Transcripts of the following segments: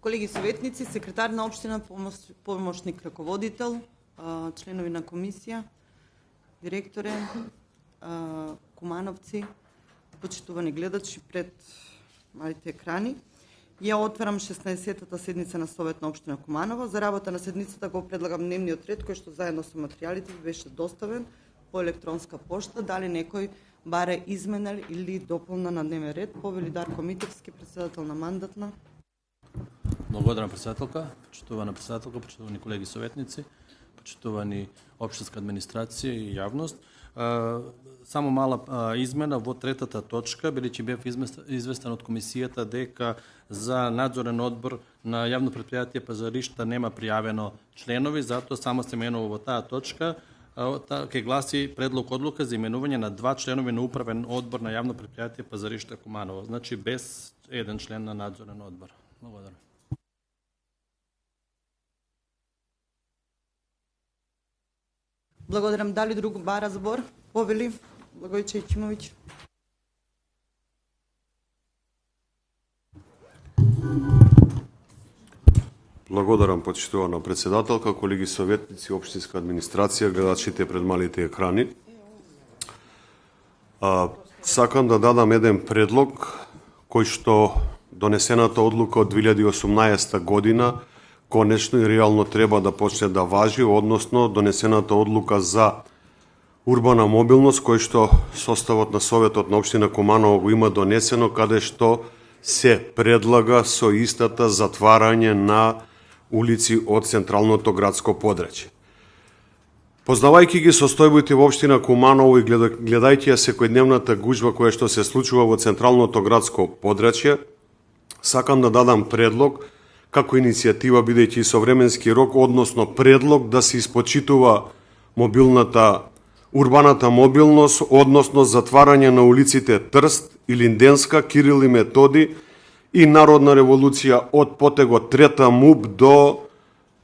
Колеги советници, секретар на општина, помошник раководител, членови на комисија, директоре, кумановци, почитувани гледачи пред малите екрани. Ја отварам 16-та седница на Совет на општина Куманово. За работа на седницата го предлагам дневниот ред, кој што заедно со материјалите беше доставен по електронска пошта. Дали некој баре измена или дополна на дневен ред? Повели Дарко Митевски, председател на мандатна. Благодарам, председателка, почитувани колеги советници, почитувани општинска администрација и јавност. Само мала измена во третата точка, бидејќи бев известен од комисијата дека за надзорен одбор на јавно претпријатие Пазаришта нема пријавено членови, затоа само се менува во таа точка. Ке гласи предлог одлука за именување на 2 членови на управен одбор на јавно претпријатие Пазаришта Куманово, значи без еден член на надзорен одбор. Благодарам. Благодарам. Дали друг бара збор? Повели Благојче Ичимовиќ. Благодарам, почитувана председателка, колеги советници, општинска администрација, гледачите пред малите екрани. Сакам да дадам еден предлог кој што донесената одлука од 2018 година конечно и реално треба да почне да важи, односно донесената одлука за урбана мобилност, кој што составот на Советот на општина Куманово го има донесено, каде што се предлага со истата затварање на улици од централното градско подрачје. Познавајќи ги состојбите во општина Куманово и гледајќи ја секојдневната гужва која што се случува во централното градско подрачје, сакам да дадам предлог како иницијатива, бидејќи со временски рок, односно предлог да се испочитува урбаната мобилност, односно затварање на улиците Трст, Илинденска, Кирил и Методи и Народна револуција од потегот 3 МУП до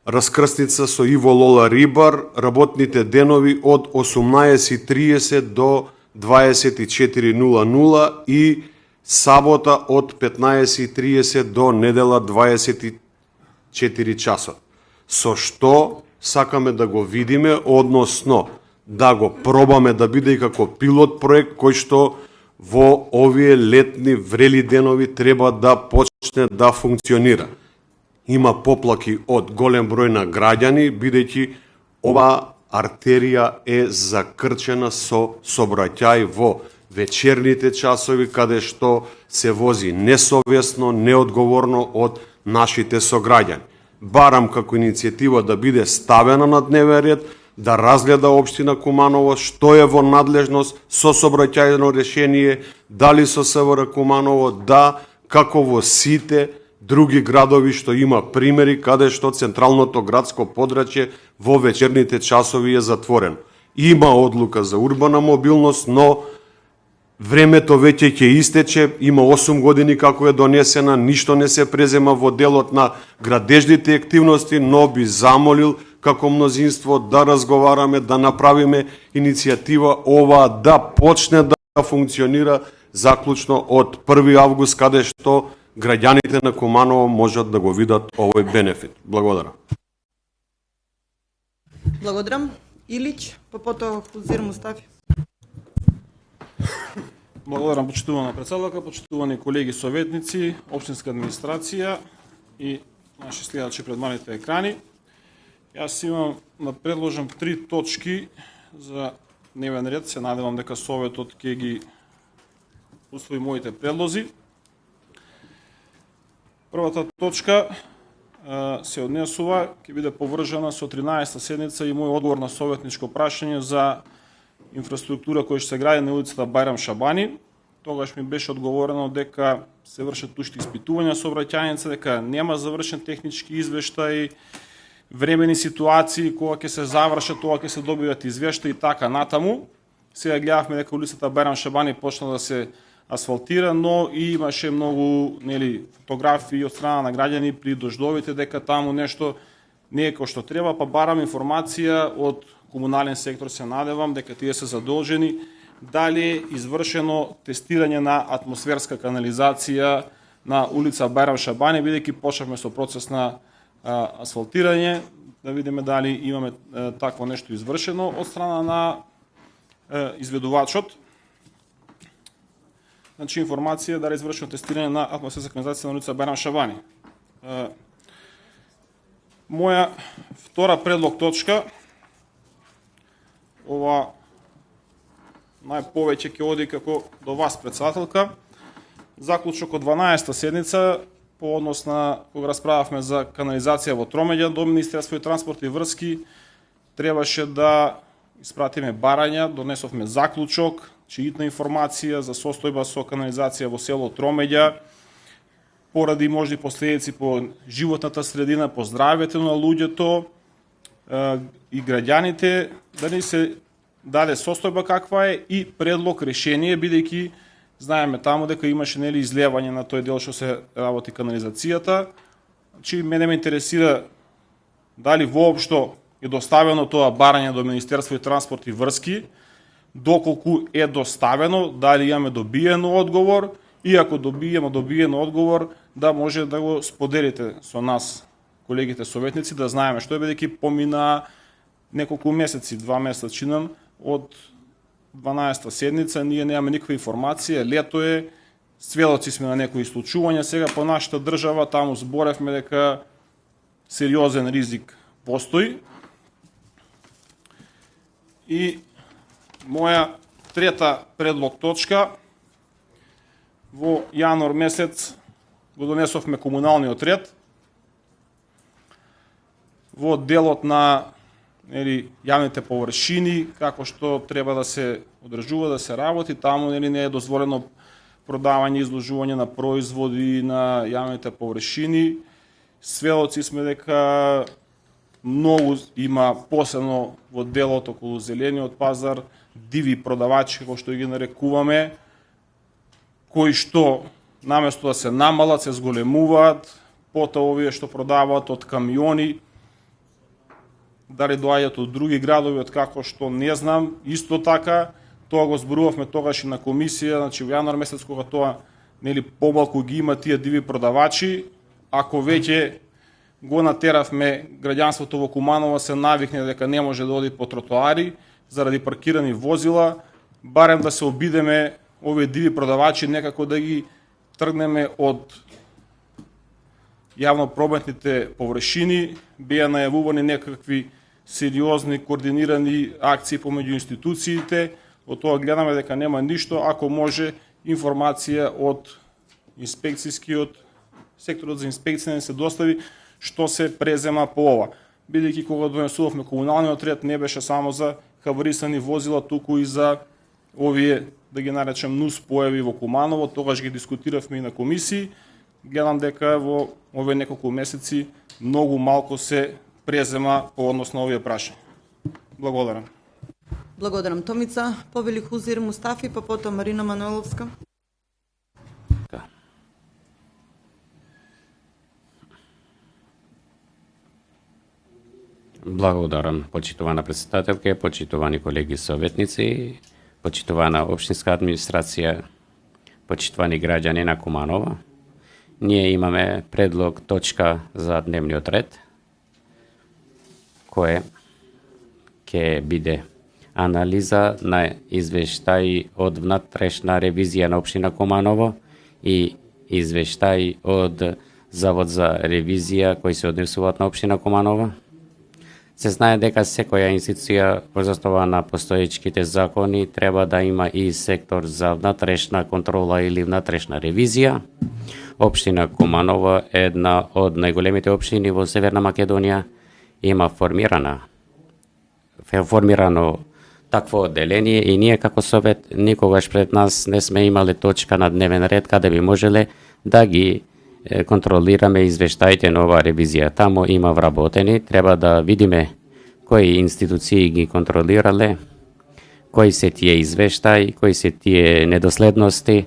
раскрстница со Иво Лола Рибар, работните денови од 18:30 до 24:00 и сабота од 15:30 до недела 24 часот. Со што сакаме да го видиме, односно да го пробаме да биде и како пилот проект кој што во овие летни врели денови треба да почне да функционира. Има поплаки од голем број на граѓани, бидејќи ова артерија е закрчена со сообраќај во вечерните часови, каде што се вози несовесно, неодговорно од нашите сограѓани. Барам како иницијатива да биде ставена на дневен ред, да разгледа општина Куманово што е во надлежност со сообраќајно решение, дали со СВР Куманово, да, како во сите други градови што има примери каде што централното градско подрачје во вечерните часови е затворено. Има одлука за урбана мобилност, но времето веќе ќе истече, има 8 години како е донесена, ништо не се презема во делот на градежните активности, но би замолил како мнозинство да разговараме, да направиме иницијатива ова да почне да функционира заклучно од 1 август, каде што граѓаните на Куманово можат да го видат овој бенефит. Благодарам. Благодарам. Илич, потоа Хузир Мустафи. Благодарам, почитувана председателка, почитувани колеги советници, општинска администрација и наши следачи пред малите екрани. Јас имам да предложам 3 точки за дневен ред. Се надевам дека Советот ќе ги усвои моите предлози. Првата точка се однесува, ќе биде поврзана со 13-та седница и мој одговор на советничко прашање за инфраструктура која ќе се гради на улицата Бајрам Шабани. Тогаш ми беше одговорено дека се вршат уште испитувања сообраќајница, дека нема завршен технички извештај, времени ситуации кога ќе се завршат, тоа ќе се добиват извештаи и така натаму. Сега гледавме дека улицата Бајрам Шабани почна да се асфалтира, но и имаше многу фотографии од страна на граѓани при дождовите дека таму нешто не е како што треба, па барам информација од комунален сектор, се надевам дека тие се задолжени дали е извршено тестирање на атмосферска канализација на улица Бајрам Шабани, бидејќи почнавме со процес на асфалтирање, да видиме дали имаме такво нешто извршено од страна на изведувачот. Значи информација дали извршено тестирање на атмосферска канализација на улица Бајрам Шабани. Моја втора предлог точка, ова најповеќе ќе оди како до вас, председателка. Заклучок од 12-та седница по однос на кога расправавме за канализација во Тромеѓа до Министерство и транспорт и врски, требаше да испратиме барања, донесовме заклучок, чиитна информација за состојба со канализација во село Тромеѓа, поради можни последици по животната средина, по здравјето на луѓето и граѓаните, да ни се даде состојба каква е и предлог решение, бидејќи знаеме таму дека имаше нели излевање на тој дел што се работи канализацијата. Значи мене ме интересира дали воопшто е доставено тоа барање до Министерство и транспорт и врски, доколку е доставено, дали имаме добиен одговор и ако добиеме добиен одговор, да може да го споделите со нас, колегите советници, да знаеме што е, бидејќи помина неколку месеци, 2 месеца чинам, од 12-та седница, ние немаме никаква информација, лето е, сведоци сме на некои случувања, сега по нашата држава, таму зборевме дека сериозен ризик постои. И моја трета предлог точка, во јануар месец го донесовме комуналниот ред, во делот на јавните површини, како што треба да се одржува, да се работи, таму не е дозволено продавање, изложување на производи на јавните површини. Сведоци сме дека многу има, посебно во делот околу зелениот пазар, диви продавачи, како што ги нарекуваме, кои што наместо да се намалат, се зголемуваат, потоа овие што продаваат од камиони, дали доаѓаат од други градови, од како што не знам. Исто така, тоа го зборувавме тогаш и на комисија, значи во јануар месец кога тоа помалку ги има тие диви продавачи, ако веќе го натеравме граѓанството во Куманово се навикне дека не може да оди по тротоари заради паркирани возила, барем да се обидеме овие диви продавачи некако да ги тргнеме од јавно-прометните површини, беа најавувани некакви сериозни координирани акции помеѓу институциите, од тоа гледаме дека нема ништо, ако може информација од инспекцијскиот секторот за инспекција не се достави што се презема по ова. Бидејќи кога донесувавме комуналниот ред не беше само за хаварисани возила, туку и за овие, да ги наречем, нус појави во Куманово, тогаш ги дискутиравме и на комисии. Гледам дека во овие неколку месеци многу малку се презема по однос на овие прашања. Благодарам. Благодарам, Томица. Повели Хузир Мустафи, па потоа Марина Мануеловска. Благодарам, почитувана председателка, почитувани колеги советници, почитувана општинска администрација, почитувани граѓани на Куманово. Ние имаме предлог точка за дневниот ред, кој ќе биде анализа на извештај од внатрешна ревизија на општина Куманово и извештај од Завод за ревизија кои се однесуваат на општина Куманово. Се знае дека секоја институција врз основа на постоечките закони треба да има и сектор за внатрешна контрола или внатрешна ревизија. Општина Куманово е една од најголемите општини во Северна Македонија. Има формирано такво одделение и ние како совет никогаш пред нас не сме имале точка на дневен ред каде би можеле да ги контролираме извештаите на оваа ревизија. Таму има вработени, треба да видиме кои институции ги контролирале, кои се тие извештаи, кои се тие недоследности.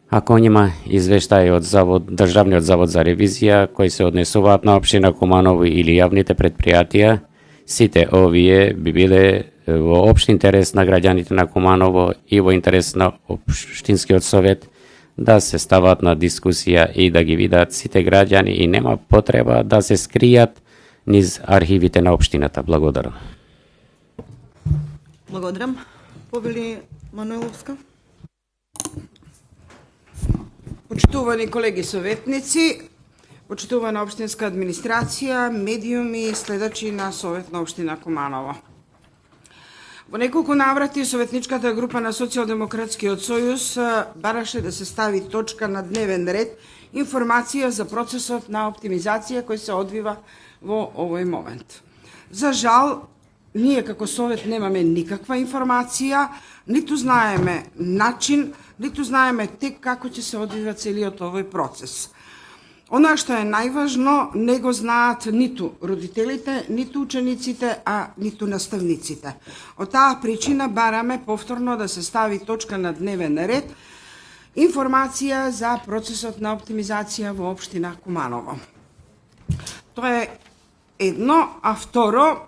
Ако има извештаи од Државниот завод за ревизија кои се однесуваат на општина Куманово или јавните предпријатија, сите овие би биле во општ интерес на граѓаните на Куманово и во интерес на општинскиот совет да се стават на дискусија и да ги видат сите граѓани и нема потреба да се скријат низ архивите на општината. Благодарам. Благодарам. Повели Мануиловска. Почитувани колеги советници, почитувана општинска администрација, медиуми и следачи на Совет на општина Куманово. Во неколку наврати советничката група на Социјалдемократскиот сојуз бараше да се стави точка на дневен ред информација за процесот на оптимизација кој се одвива во овој момент. За жал, ние како Совет немаме никаква информација, ниту знаеме начин, ниту знаеме тек како ќе се одвива целиот овој процес. Она што е најважно, не го знаат ниту родителите, ниту учениците, а ниту наставниците. Од таа причина бараме повторно да се стави точка на дневен ред информација за процесот на оптимизација во општина Куманово. Тоа е едно, а второ,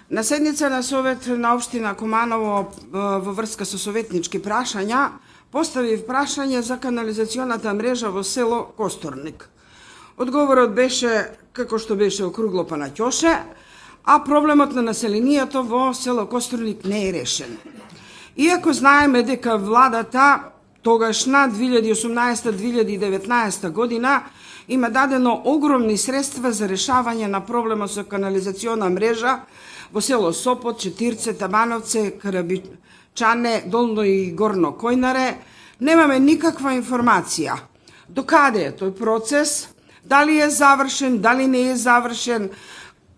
на седница на Совет на општина Куманово во врска со советнички прашања поставив прашање за канализационата мрежа во село Косторник. Одговорот беше како што беше округло па на ќоше, а проблемот на населението во село Косторник не е решен. Иако знаеме дека владата тогашна 2018-2019 година има дадено огромни средства за решавање на проблемот со канализациона мрежа во село Сопот, Четирце, Табановце, Карабичане, Долно и Горно Којнаре, немаме никаква информација. Докаде е тој процес? Дали е завршен, дали не е завршен?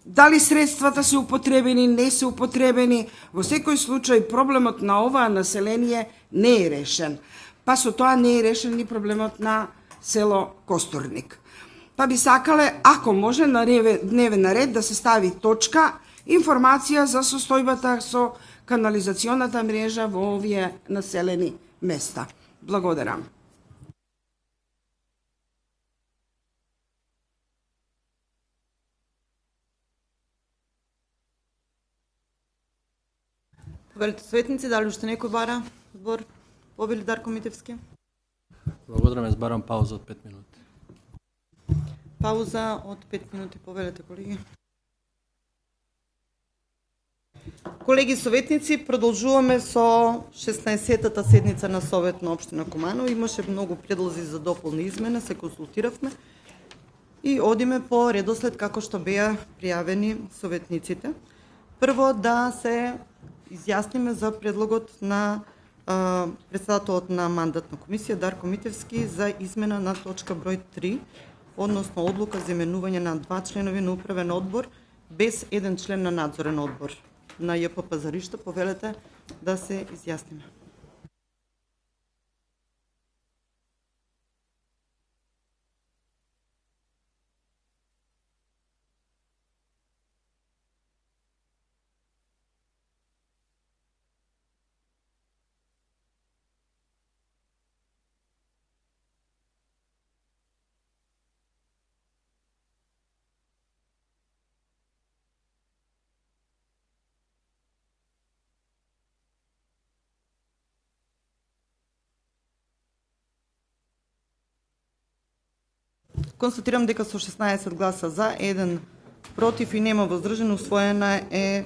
Дали средствата се употребени, не се употребени? Во секој случај проблемот на оваа население не е решен. Па со тоа не е решен ни проблемот на село Косторник. Па би сакале, ако може, на дневен ред да се стави точка информација за состојбата со канализационата мрежа во овие населени места. Благодарам. Повелите советници, дали уште некој бара збор? Повели Дарко Митевски. Благодарам, јас барам пауза од 5 минути. Пауза од 5 минути, повелете, колеги. Колеги советници, продолжуваме со 16-тата седница на Совет на општина Куманово. Имаше многу предлози за дополни измена, се консултиравме и одиме по редослед како што беа пријавени советниците. Прво да се изјасниме за предлогот на председателот на мандатна комисија Дарко Митевски за измена на точка број 3, односно одлука за именување на 2 членови на управен одбор без 1 член на надзорен одбор на ЈП Пазаришта. Повелете да се изјасниме. Констатирам дека со 16 гласа за, 1 против и нема воздржан, усвоена е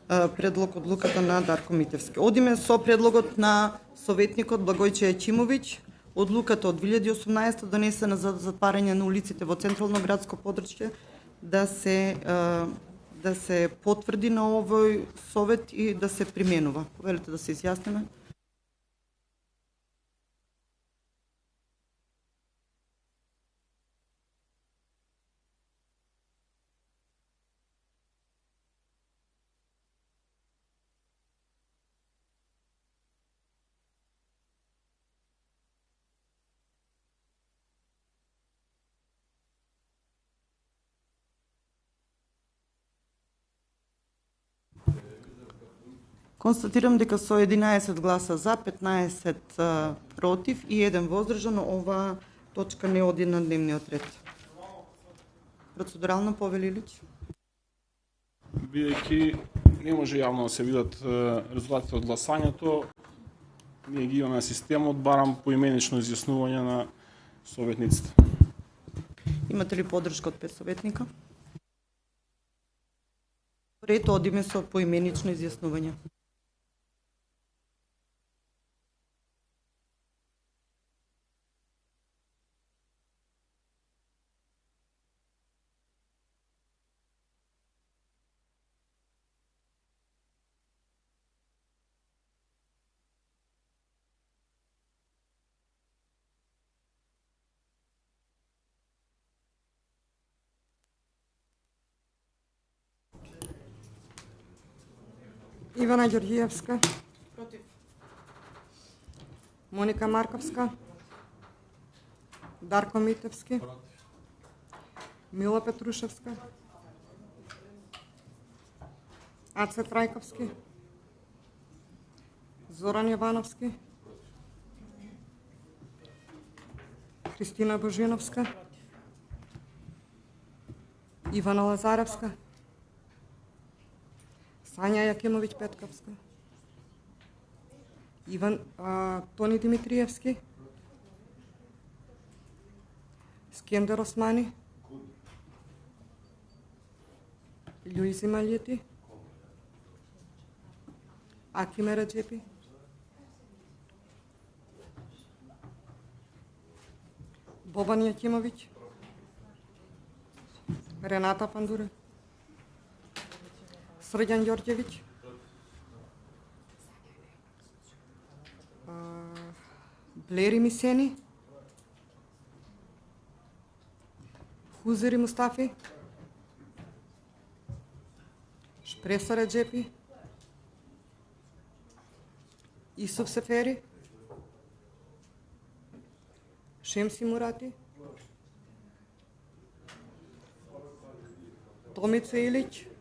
предлог одлуката на Дарко Митевски. Одиме со предлогот на советникот Благојче Јачимовиќ, одлуката од 2018 донесена за затварање на улиците во централно градско подрачје да се потврди на овој совет и да се применува. Повелете да се изјасниме. Констатирам дека со 11 гласа за, 15 против и 1 воздржан, оваа точка не оди на дневниот ред. Процедурално, Повели Илиќ. Бидејќи не може јавно да се видат резултатите од гласањето, ние ги имаме на системот, барам поименично изјаснување на советниците. Имате ли поддршка од 5 советника? Ред, одиме со поименично изјаснување. Ивана Ѓорѓиевска. Против. Моника Марковска. Дарко Митевски. Мила Петрушевска. Аце Трајковски. Зоран Јовановски. Христина Божиновска. Ивана Лазаревска. Сања Јакимовиќ Петковска. Тони Димитриевски. Скендер Османи. Луизи Малјети. Акиме Раджепи. Бобан Јакимовиќ. Рената Пандуре. Срđan Ѓорѓевиќ. Блери Мисени. Хузери Мустафи. Шпреса Раджепи. Исуф Сефери. Шемси Мурати. Томица Илиќ.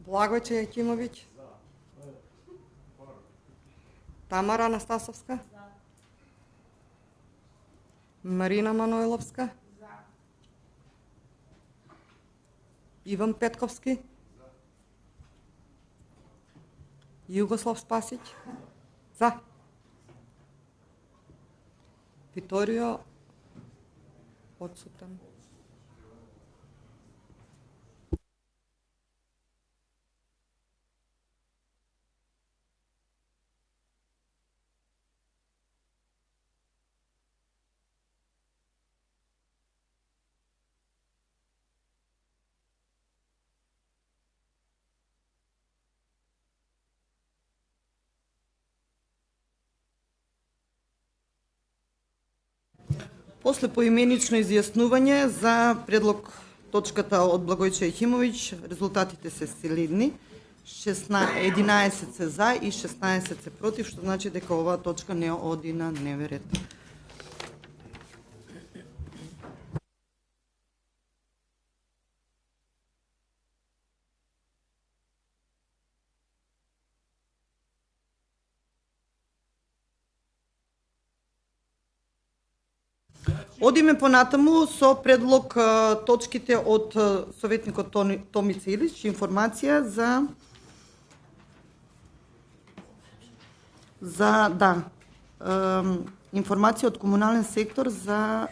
Благојче Јакимовиќ. Тамара Анастасовска. Марина Манойловска. Иван Петковски. Југослав Спасиќ. За. Виторио одсутен. После поименично изјаснување за предлог точката од Благојче Јакимовиќ, резултатите се следни. 11 се за и 16 се против, што значи дека оваа точка не оди на дневен ред. Одиме понатаму со предлог точките од советникот Томица Илиќ, информација информација од комунален сектор за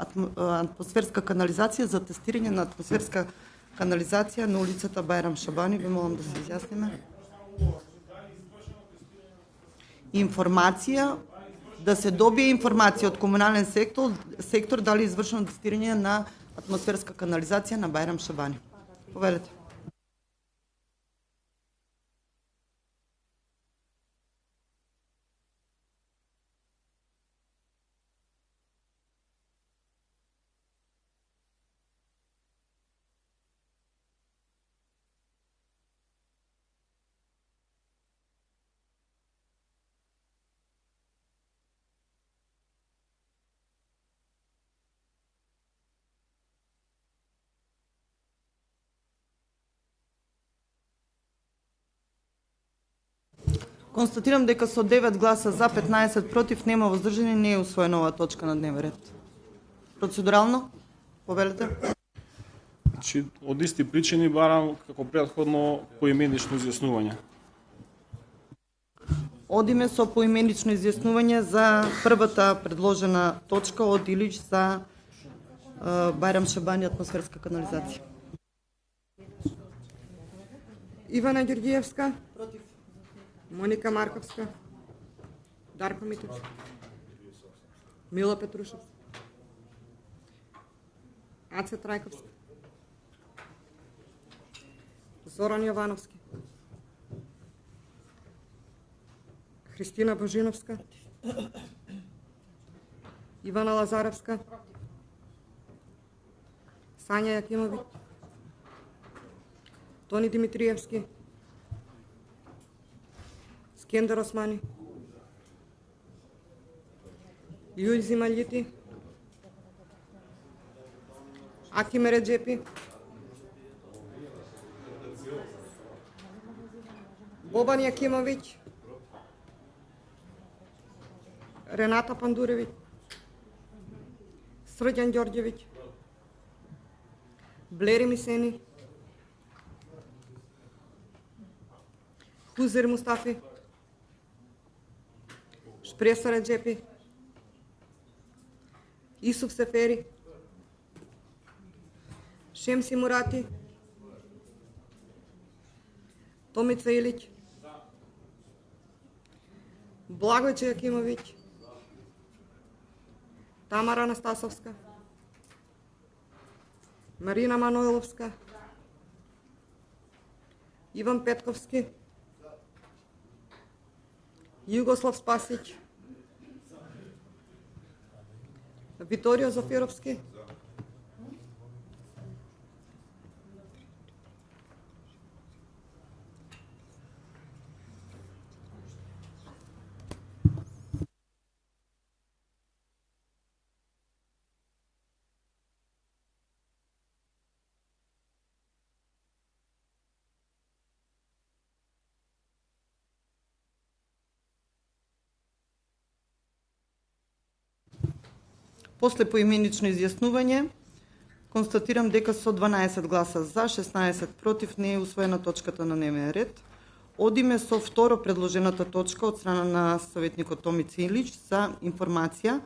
атмосферска канализација, за тестирање на атмосферска канализација на улицата Бајрам Шабани. Ви молам да се изјасниме. Информација, да се добие информација од комунален сектор дали е извршено тестирање на атмосферска канализација на Бајрам Шабани. Повелете. Констатирам дека со 9 гласа за, 15 против, нема воздржани, не е усвоена оваа точка на дневен ред. Процедурално, повелете. Значи, од исти причини барам како претходно поименично изјаснување. Одиме со поименично изјаснување за првата предложена точка од Илич за Бајрам Шабани атмосферска канализација. Ивана Ѓорѓиевска. Против. Моника Марковска. Дарко Митовски. Мила Петрушевска. Аце Трајковска. Зоран Јовановски. Христина Божиновска. Ивана Лазаревска. Сања Јакимовиќ. Тони Димитриевски. Скендер Османи. Јујзи Малјити. Аким Реджепи. Бобан Јакимовиќ. Рената Пандуревиќ. Срđan Ѓорѓевиќ. Блери Мисени. Хузер Мустафи. Шпреса Реджепи. Исуф Сефери. Шемси Мурати. Томица Илиќ. Благојче Јакимовиќ. Тамара Анастасовска. Марина Манойловска. Иван Петковски. Југослав Спасиќ. Виторио Зафировски. После поименично изјаснување, констатирам дека со 12 гласа за, 16 против не е усвоена точката на дневен ред. Одиме со второ предложената точка од страна на советникот Томица Илиќ за информација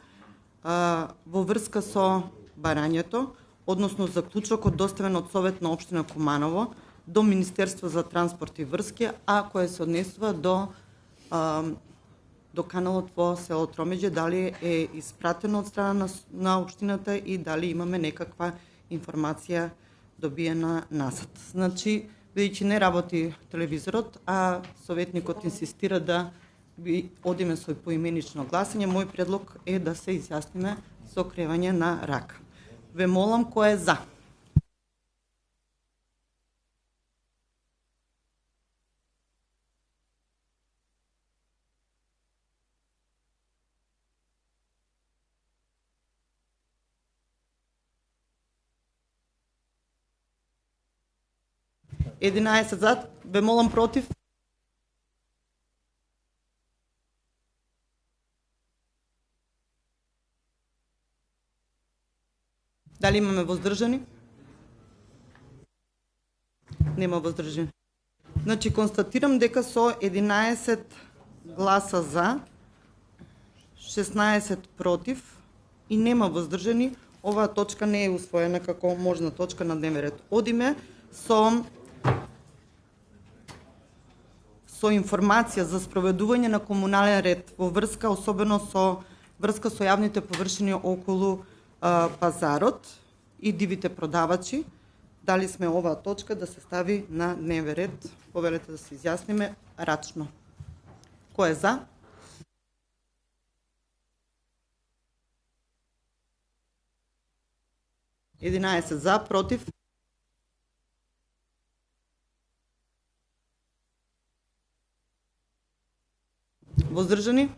во врска со барањето, односно заклучокот доставен од Совет на општина Куманово до Министерство за транспорт и врски, а кој се однесува до каналот во село Тромеѓе, дали е испратено од страна на општината и дали имаме некаква информација добиена назад. Значи, бидејќи не работи телевизорот, а советникот инсистира да одиме со поименично гласање, мој предлог е да се изјасниме со кревање на рака. Ве молам кој е за. Единаесет за, ве молам против. Дали имаме воздржани? Нема воздржани. Значи, констатирам дека со 11 гласа за, 16 против и нема воздржани, оваа точка не е усвоена како можна точка на дневен ред. Одиме со информација за спроведување на комунален ред во врска, особено со врска со јавните површини околу пазарот и дивите продавачи. Дали сме оваа точка да се стави на дневен ред? Повелете да се изјасниме рачно. Кој е за? Единаесет за, против? Воздржани?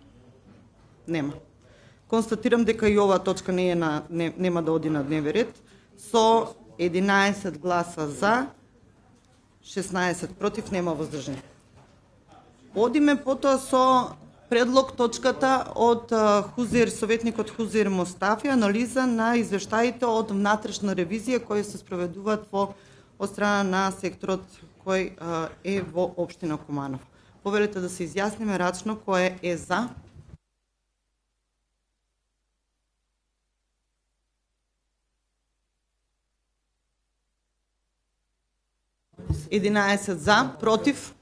Нема. Констатирам дека и оваа точка нема да оди на дневен ред. Со 11 гласа за, 16 против, нема воздржани. Одиме потоа со предлог точката од советникот Хузер Мустафи, анализа на извештаите од внатрешна ревизија кои се спроведуваат од страна на секторот кој е во општина Куманово. Повелете да се изјасниме рачно кој е за. Единаесет за, против.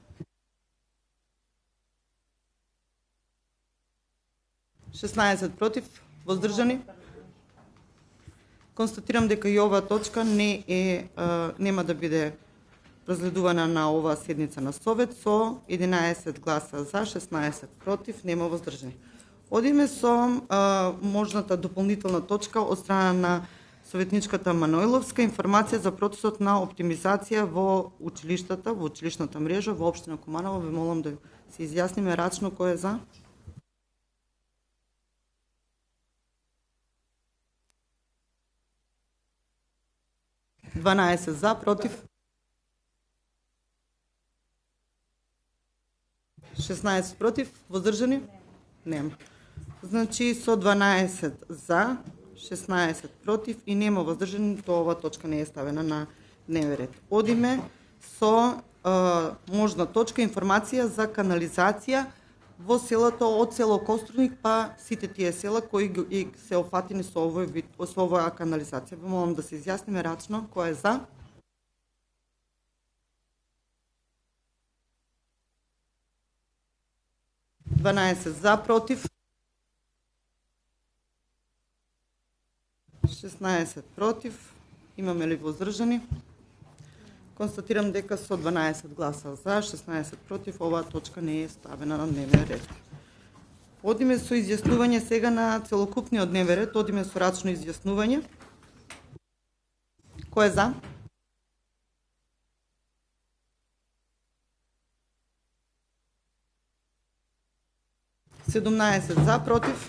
16 против, воздржани. Констатирам дека и оваа точка нема да биде разгледувана на оваа седница на Совет со 11 гласа за, 16 против, нема воздржани. Одиме со можната дополнителна точка од страна на Советничката Маноиловска, информација за процесот на оптимизација во училиштата, во училишната мрежа во општина Куманово. Ве молам да се изјасниме рачно кој е за. Дванаесет за, против. 16 против, воздржани? Нема. Значи со 12 за, 16 против и нема воздржани, тоа оваа точка не е ставена на дневен ред. Одиме со можна точка информација за канализација во селото од село Костурник па сите тие села кои се офатени со оваа канализација. Ве молам да се изјасниме рачно кој е за. Дванаесет за, против. 16 против. Имаме ли воздржани? Констатирам дека со 12 гласа за, 16 против, оваа точка не е ставена на дневен ред. Одиме со изјаснување сега на целокупниот дневен ред, одиме со рачно изјаснување. Кој е за? Седумнаесет за, против.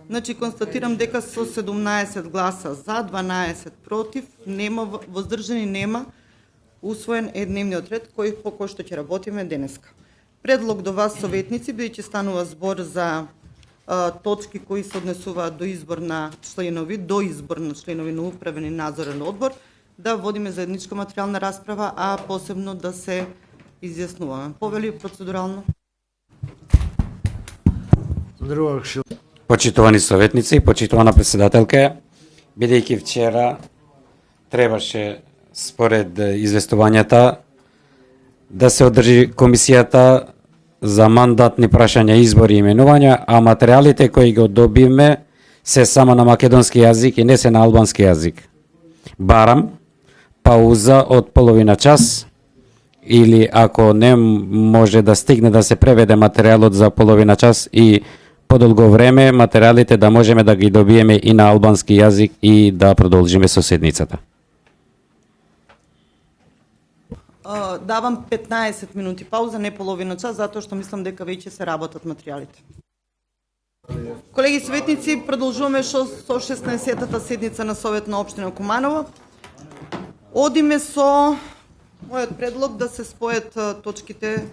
Значи, констатирам дека со 17 гласа за, 12 против, нема воздржани, нема, усвоен е дневниот ред по кој што ќе работиме денеска. Предлог до вас, советници, бидејќи станува збор за точки кои се однесуваат до избор на членови на управен и надзорен одбор, да водиме заедничка материјална расправа, а посебно да се изјаснуваме. Повели процедурално? Почитувани советници, почитувана председателка, бидејќи вчера требаше според известувањата да се одржи комисијата за мандатни прашања, избори и именувања, а материјалите кои го добиме се само на македонски јазик и не се на албански јазик. Барам пауза од половина час или ако не може да стигне да се преведе материјалот за половина час и подолго време материјалите да можеме да ги добиеме и на албански јазик и да продолжиме со седницата. Давам 15 минути пауза, не половина час, затоа што мислам дека веќе се работат материјалите. Колеги советници, продолжуваме со 16-тата седница на Совет на општина Куманово. Одиме со мојот предлог да се спојат точките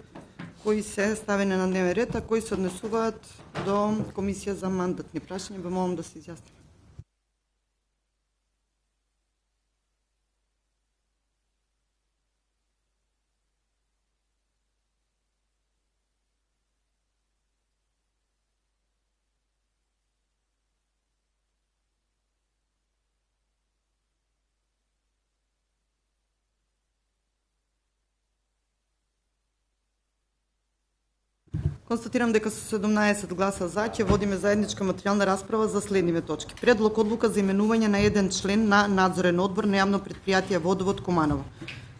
кои се ставени на дневен ред, а кои се однесуваат до Комисија за мандатни прашања. Ве молам да се изјасниме. Констатирам дека со 17 гласа за ќе водиме заедничка материјална расправа за следниве точки. Предлог одлука за именување на еден член на надзорен одбор на јавно претпријатие Водовод Куманово.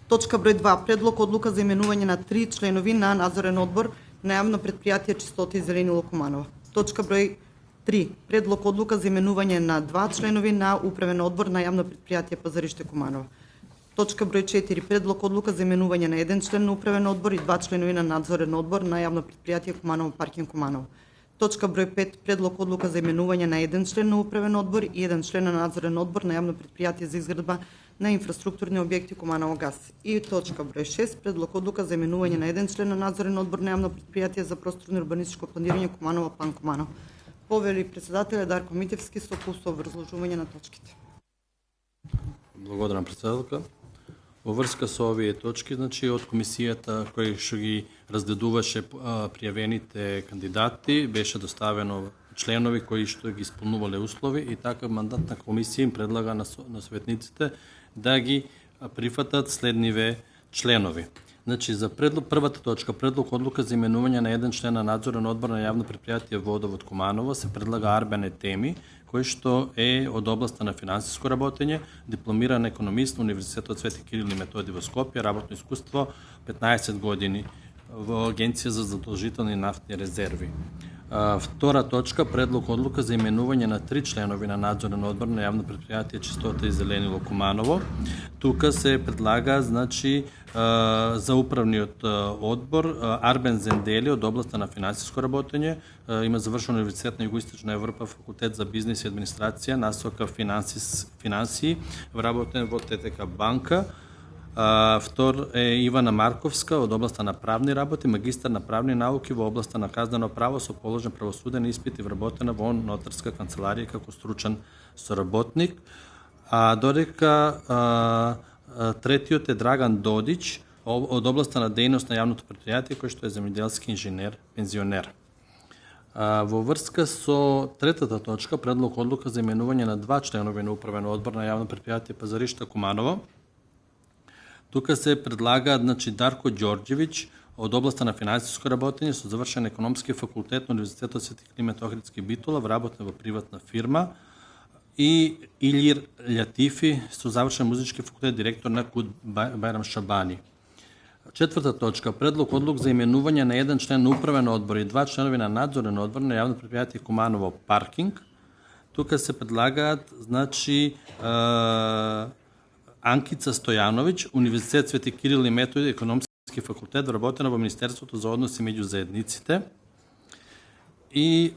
Точка број 2. Предлог одлука за именување на 3 членови на надзорен одбор на јавно претпријатие Чистота и зеленило Куманово. Точка број 3. Предлог одлука за именување на 2 членови на управен одбор на јавно претпријатие Пазариште Куманово. Точка број 4. Предлог одлука за именување на еден член на управен одбор и 2 членови на надзорен одбор на јавно претпријатие Куманово паркинг Куманово. Точка број 5. Предлог одлука за именување на еден член на управен одбор и еден член на надзорен одбор на јавно претпријатие за изградба на инфраструктурни објекти Куманово газ. И точка број 6. Предлог одлука за именување на еден член на надзорен одбор на јавно претпријатие за просторно урбанистичко планирање Куманово План Куманово. Повели председателя Дарко Митевски со пусто образложување на точките. Благодарам, председателка. Во врска со овие точки, значи од комисијата кој што ги разгледуваше пријавените кандидати, беше доставено членови кои што ги исполнувале услови и така мандатна комисија им предлага на советниците да ги прифатат следниве членови. Значи, за првата точка, предлог одлука за именување на еден член на надзорен одбор на јавно предпријатие Водовод Куманово, се предлага Арбен Етеми, кој што е од областа на финансиско работење, дипломиран економист на Универзитетот Свети Кирил и Методи во Скопје, работно искуство 15 години во Агенција за задолжителни нафтни резерви. Втора точка, предлог одлука за именување на 3 членови на надзорен одбор на јавно предпријатие Чистота и зеленило Куманово. Тука се предлага, значи, за управниот одбор Арбен Зендели од областа на финансиско работење, има завршен Универзитет на Југоисточна Европа, факултет за бизнис и администрација, насока финансии, вработен во ТТК банка. Втор е Ивана Марковска од областа на правни работи, магистар на правни науки во областа на казнено право со положен правосуден испит и вработена во нотарска канцеларија како стручен соработник. Додека третиот е Драган Додич од областа на дејност на јавното предпријатие кој што е земјоделски инженер, пензионер. Во врска со третата точка, предлог одлука за именување на 2 членови на управен одбор на јавно предпријатие Пазаришта Куманово. Тука се предлага, значи, Дарко Ѓорѓевиќ од областа на финансиско работење со завршен економски факултет на Универзитетот Свети Климент Охридски Битола, вработен во приватна фирма, и Илир Лјатифи со завршен музички факултет, директор на КУД Бајрам Шабани. Четврта точка, предлог одлук за именување на еден член на управен одбор и 2 членови на надзорен одбор на јавно предпријатие Куманово паркинг. Тука се предлагаат, значи, Анкица Стојановиќ, Универзитет Свети Кирил и Методи, економски факултет, вработена во Министерството за односи меѓу заедниците. И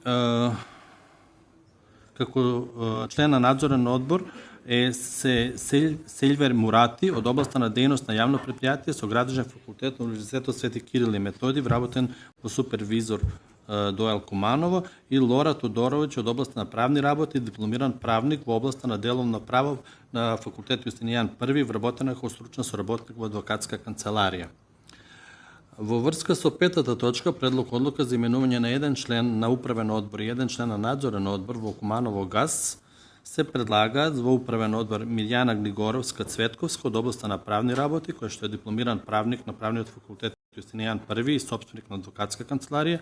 како член на надзорен одбор е Сељвер Мурати од областа на дејност на јавно предпријатие со градежен факултет на Универзитетот Свети Кирил и Методи, вработен во супервизор Доел Куманово, и Лора Тодоровиќ од областа на правни работи, дипломиран правник во областа на деловно право на факултет Јустинијан I, вработена како стручен соработник во адвокатска канцеларија. Во врска со петата точка, предлог одлука за именување на еден член на управен одбор и еден член на надзорен одбор во Куманово ГАС, се предлагаат во управен одбор Мирјана Глигоровска Цветковска од областа на правни работи, кој што е дипломиран правник на правниот факултет Јустинијан I и собственик на адвокатска канцеларија,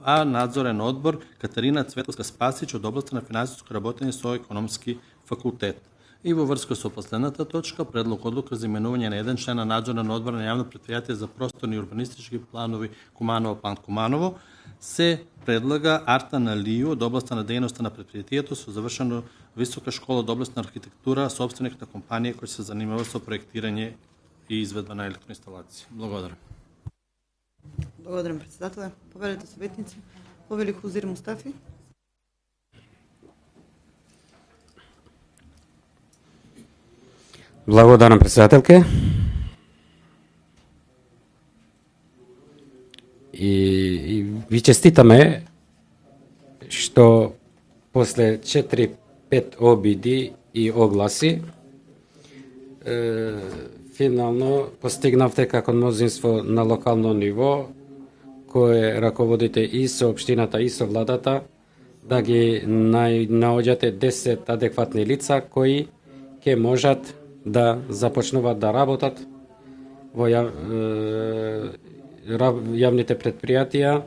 а надзорен одбор Катерина Цветковска Спасич од областа на финансиско работење со економски факултет. И во врска со последната точка, предлог одлука за именување на еден член на надзорен одбор на јавно предпријатие за просторни и урбанистички планови Куманово Пант Куманово, се предлага Артан Алију од областа на дејноста на предпријатието со завршено висока школа од област на архитектура, собственик на компанија која се занимава со проектирање и изведба на електроинсталации. Благодарам. Благодарам, председателе. Повелите советници. Повели Хузир Мустафи. Благодарам, председателке. И ви честитаме што после 4-5 обиди и огласи финално постигнавте како мнозинство на локално ниво, кое раководите и со општината и со владата, да ги наоѓате 10 адекватни лица кои ќе можат да започнуваат да работат во јавните предпријатија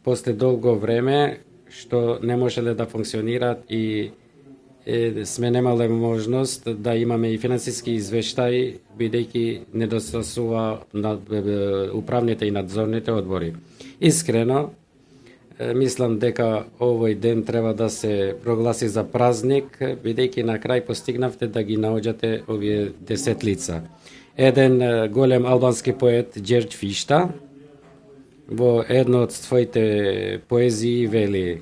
после долго време што не можеле да функционираат и сме немале можност да имаме и финансиски извештаи, бидејќи недостасува на управните и надзорните одбори. Искрено, мислам дека овој ден треба да се прогласи за празник, бидејќи на крај постигнавте да ги наоѓате овие 10 лица. Еден голем албански поет, Ѓерѓ Фишта, во едно од своите поезии вели: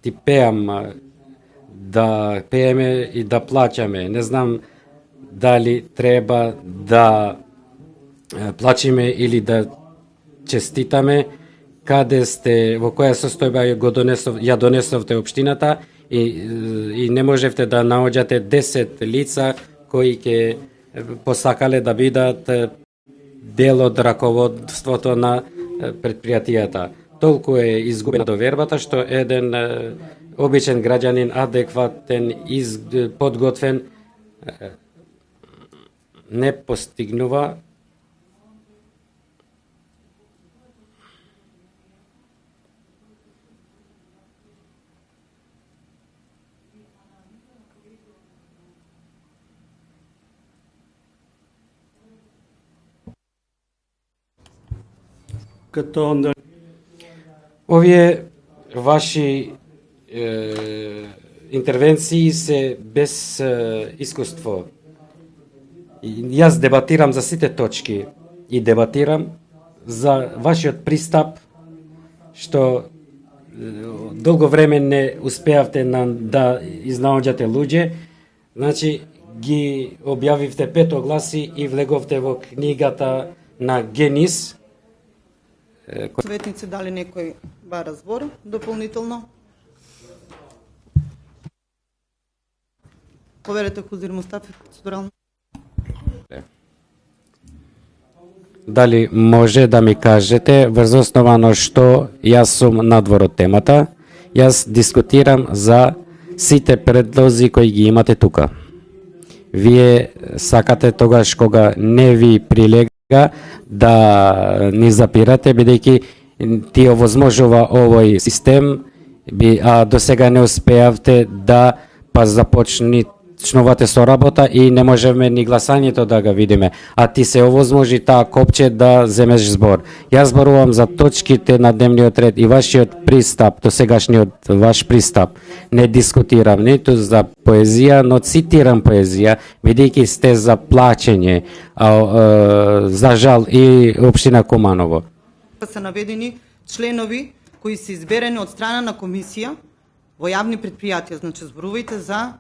ти пеам да пееме и да плачеме. Не знам дали треба да плачеме или да честитаме, каде сте, во која состојба ја донесовте општината и не можевте да наоѓате 10 лица кои ќе посакале да бидат дел од раководството на предпријатијата. Толку е изгубена довербата што еден обичен граѓанин, адекватен, подготвен, не постигнува овие ваши интервенции се без искуство. Јас дебатирам за сите точки и дебатирам за вашиот пристап што долго време не успеавте да изнаоѓате луѓе, значи ги објавивте 5 огласи и влеговте во книгата на Генис. Советници, дали некој бара збор дополнително? Поверете Хузир Мустафи, процедурално. Дали може да ми кажете врз основа на што јас сум надвор од темата? Јас дискутирам за сите предлози кои ги имате тука. Вие сакате тогаш кога не ви прилега да ни запирате, бидејќи ти овозможува овој систем, а до сега не успеавте да започнувате со работа и не можеме ни гласањето да го видиме, а ти се овозможи таа копче да земеш збор. Јас зборувам за точките на дневниот ред и вашиот пристап, досегашниот ваш пристап. Не дискутирам ниту за поезија, но цитирам поезија, бидејќи сте за плачење, за жал и општина Куманово. Се наведени членови кои се изберени од страна на комисија во јавни предпријатија, значи зборувајте за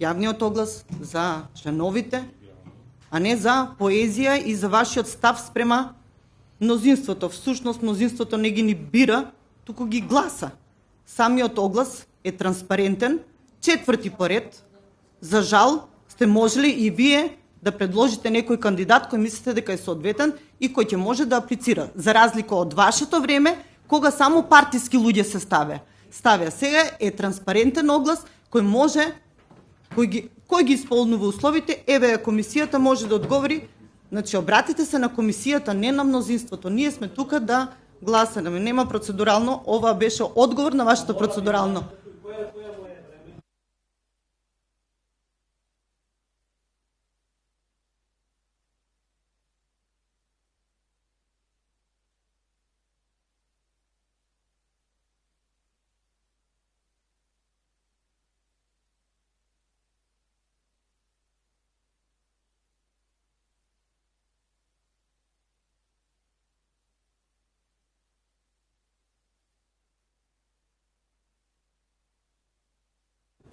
јавниот оглас, за членовите, а не за поезија и за вашиот став спрема мнозинството. Всушност мнозинството не ги ни бира, туку ги гласа. Самиот оглас е транспарентен, 4-ти поред. За жал сте можели и вие да предложите некој кандидат кој мислите дека е соодветен и кој ќе може да аплицира, за разлика од вашето време кога само партиски луѓе се ставя. Сега е транспарентен оглас кој може, кој ги исполнува условите, еве комисијата може да одговори. Значи обратите се на комисијата, не на мнозинството. Ние сме тука да гласаме. Нема процедурално, ова беше одговор на вашето процедурално.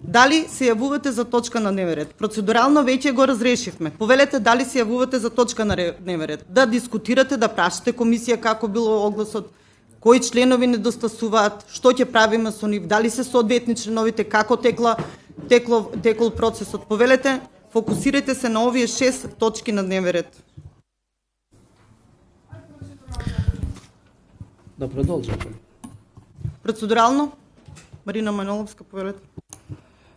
Дали се јавувате за точка на дневен ред? Процедурално веќе го разрешивме. Повелете дали се јавувате за точка на дневен ред. Да дискутирате, да прашате комисија како било огласот, кои членови недостасуваат, што ќе правиме со нив, дали се соодветни членовите, како текол процесот. Повелете, фокусирајте се на овие 6 точки на дневен ред. Да продолжиме. Процедурално, Марина Маноловска, повелете.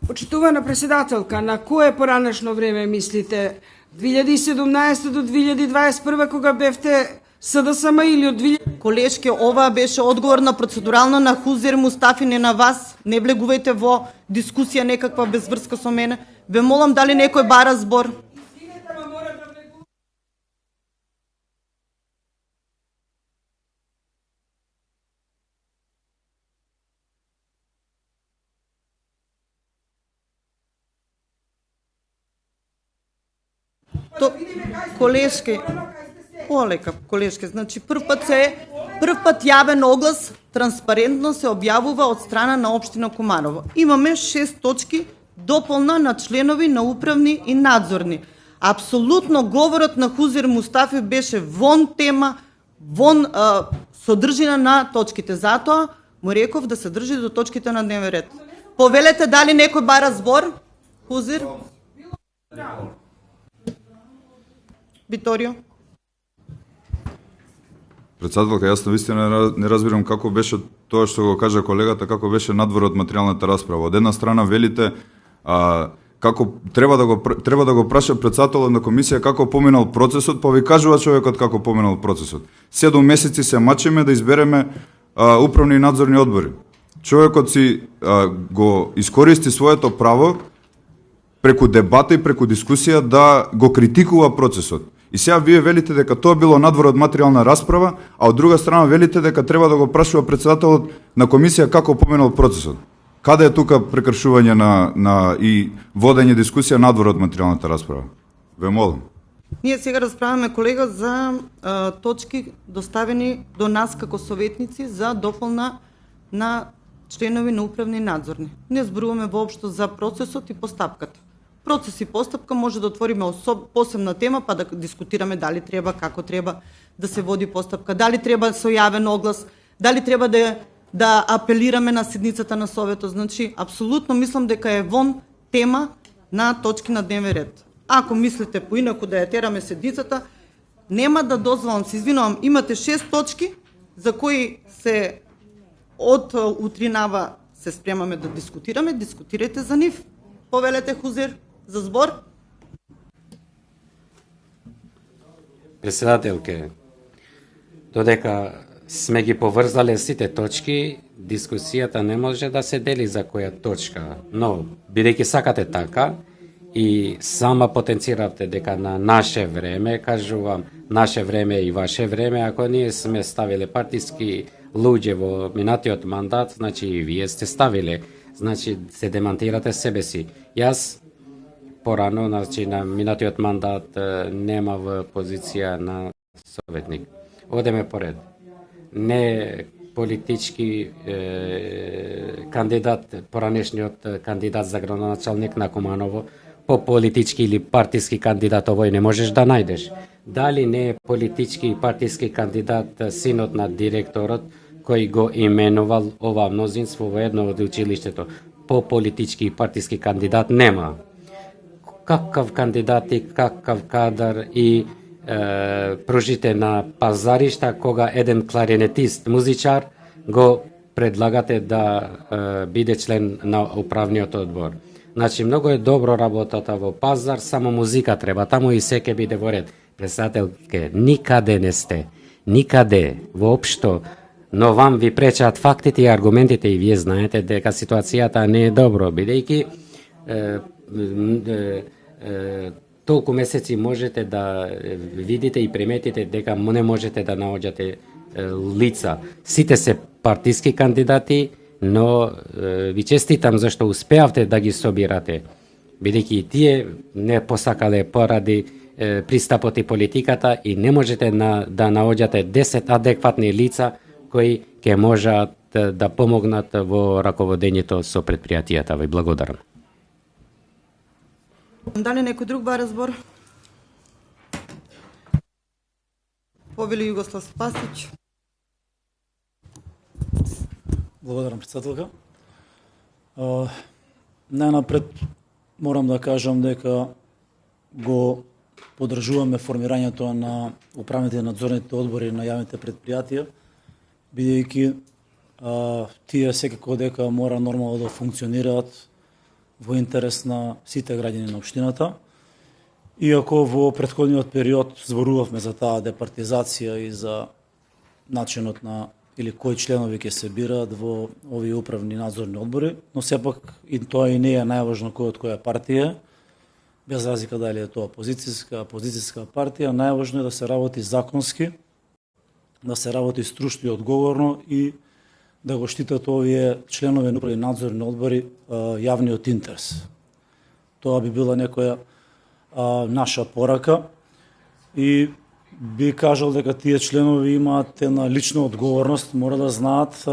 Почитувана председателка, на кое поранешно време мислите? 2017 до 2021 кога бевте СДСМ или од 2000... Колешке, ова беше одговор на процедурално на Хузир Мустафи, не на вас. Не влегувајте во дискусија некаква без врска со мене. Ве молам дали некој бара збор. Колешке, олека, колешке, значи прв пат јавен оглас транспарентно се објавува од страна на општина Куманово. Имаме 6 точки дополна на членови на управни и надзорни. Апсолутно говорот на Хузир Мустафи беше вон тема, вон содржина на точките. Затоа му реков да се држи до точките на дневен ред. Повелете дали некој бара збор? Хузир? Виторио? Председателка, јас навистина не разбирам како беше тоа што го кажа колегата, како беше надвор од материјалната расправа. Од една страна велите како треба да го праша председателот на комисија како поминал процесот, па ви кажува човекот како поминал процесот. 7 месеци се мачиме да избереме управни и надзорни одбори. Човекот си го искористи своето право преку дебата и преку дискусија да го критикува процесот. И сега вие велите дека тоа било надвор од материјална расправа, а од друга страна велите дека треба да го прашува председателот на комисија како поминал процесот. Каде е тука прекршување на и водење дискусија надвор од материјалната расправа? Ве молам. Ние сега расправаме, колега, за точки доставени до нас како советници за дополна на членови на управни и надзорни. Не зборуваме воопшто за процесот и постапката. Процес и постапка може да отвориме посебна тема, па да дискутираме дали треба, како треба да се води постапка, дали треба со јавен оглас, дали треба да апелираме на седницата на Советот. Значи, апсолутно мислам дека е вон тема на точки на дневен ред. Ако мислите поинаку да ја тераме седницата, нема да дозволам, се извинувам, имате 6 точки за кои се од утринава се спремаме да дискутираме, дискутирајте за нив. Повелете, Хузир, за збор. Председателке, додека сме ги поврзале сите точки, дискусијата не може да се дели за која точка, но бидејќи сакате така и сама потенциравте дека на наше време, кажувам, наше време и ваше време, ако ние сме ставиле партиски луѓе во минатиот мандат, значи и вие сте ставиле, значи се демантирате себе си. Јас порано, значи на минатиот мандат нема в позиција на советник. Одеме поред. Не политички кандидат, поранешниот кандидат за градоначалник на Куманово, по политички или партиски кандидат овој не можеш да најдеш. Дали не е политички и партиски кандидат синот на директорот кој го именувал ова мнозинство во едно од училиштето? По политички и партиски кандидат нема. Какав кандидат и какав кадар и пружите на пазаришта кога еден кларинетист, музичар, го предлагате да биде член на управниот одбор. Значи, многу е добро работата во пазар, само музика треба, таму и се ќе биде во ред. Председателке, никаде не сте, никаде, воопшто, но вам ви пречат фактите и аргументите и вие знаете дека ситуацијата не е добро, бидејќи толку месеци можете да видите и приметите дека не можете да наоѓате лица. Сите се партиски кандидати, но ви честитам зашто успеавте да ги собирате, бидејќи и тие не посакале поради пристапот и политиката и не можете да наоѓате 10 адекватни лица кои ќе можат да помогнат во раководењето со предпријатијата. Ви благодарам. Дали некој друг бара збор? Повели Југослав Спасич. Благодарам, председателка. Најнапред морам да кажам дека го поддржуваме формирањето на управните и надзорните одбори на јавните предпријатија, бидејќи тие секако дека мора нормално да функционираат во интерес на сите граѓани на општината. Иако во претходниот период зборувавме за таа департизација и за начинот на или кои членови ќе се бираат во овие управни надзорни одбори, но сепак и тоа и не е најважно кој од која партија, без разлика дали е тоа опозицијска партија, најважно е да се работи законски, да се работи стручно и одговорно и да го штитат овие членови на управни надзорни одбори јавниот интерес. Тоа би била некоја наша порака и би кажал дека тие членови имаат една лична одговорност, мора да знаат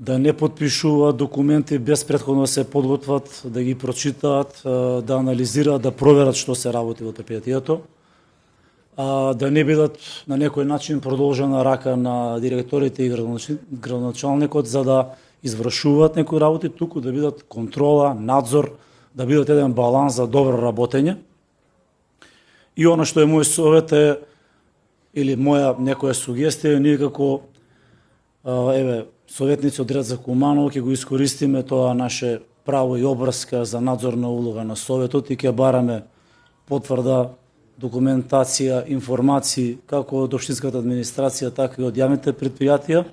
да не подпишуваат документи без претходно да се подготват, да ги прочитаат, да анализираат, да проверат што се работи во предпријатието. да не бидат на некој начин продолжена рака на директорите и градоначалникот за да извршуваат некои работи, туку да бидат контрола, надзор, да бидат еден баланс за добро работење. И она што е мој совет е, или моја некоја сугестија, ние како советници од ред за Куманово ќе го искористиме тоа наше право и обврска за надзорна улога на советот и ќе бараме потврда, документација, информации како од општинската администрација, така и од јавните предпријатија.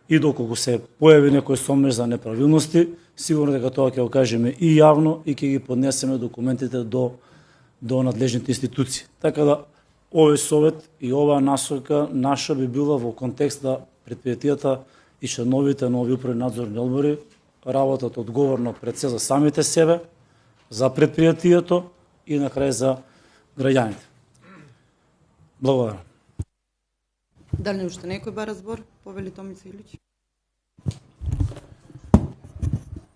И доколку се појави некој сомнеж за неправилности, сигурно дека тоа ќе го кажеме и јавно и ќе ги поднесеме документите до надлежните институции. Така да овој совет и оваа насока наша би била во контекст да предпријатијата и членовите на овие управни надзорни одбори работат одговорно пред се за самите себе, за предпријатието и на крај за граѓаните. Благодарам. Дали уште некој бара збор? Повели Томица Илич.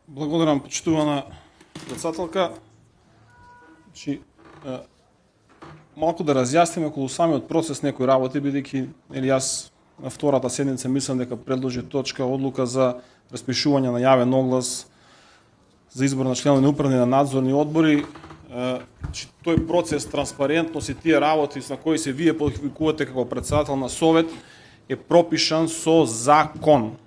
Благодарам, почитувана председателка. Малку да разјасниме околу самиот процес некои работи, бидејќи јас на втората седница мислам дека предложи точка одлука за распишување на јавен оглас за избор на членови на управни на надзорни одбори. Тој процес, транспарентност и тие работи на кои се вие подвикувате како председател на совет е пропишан со закон.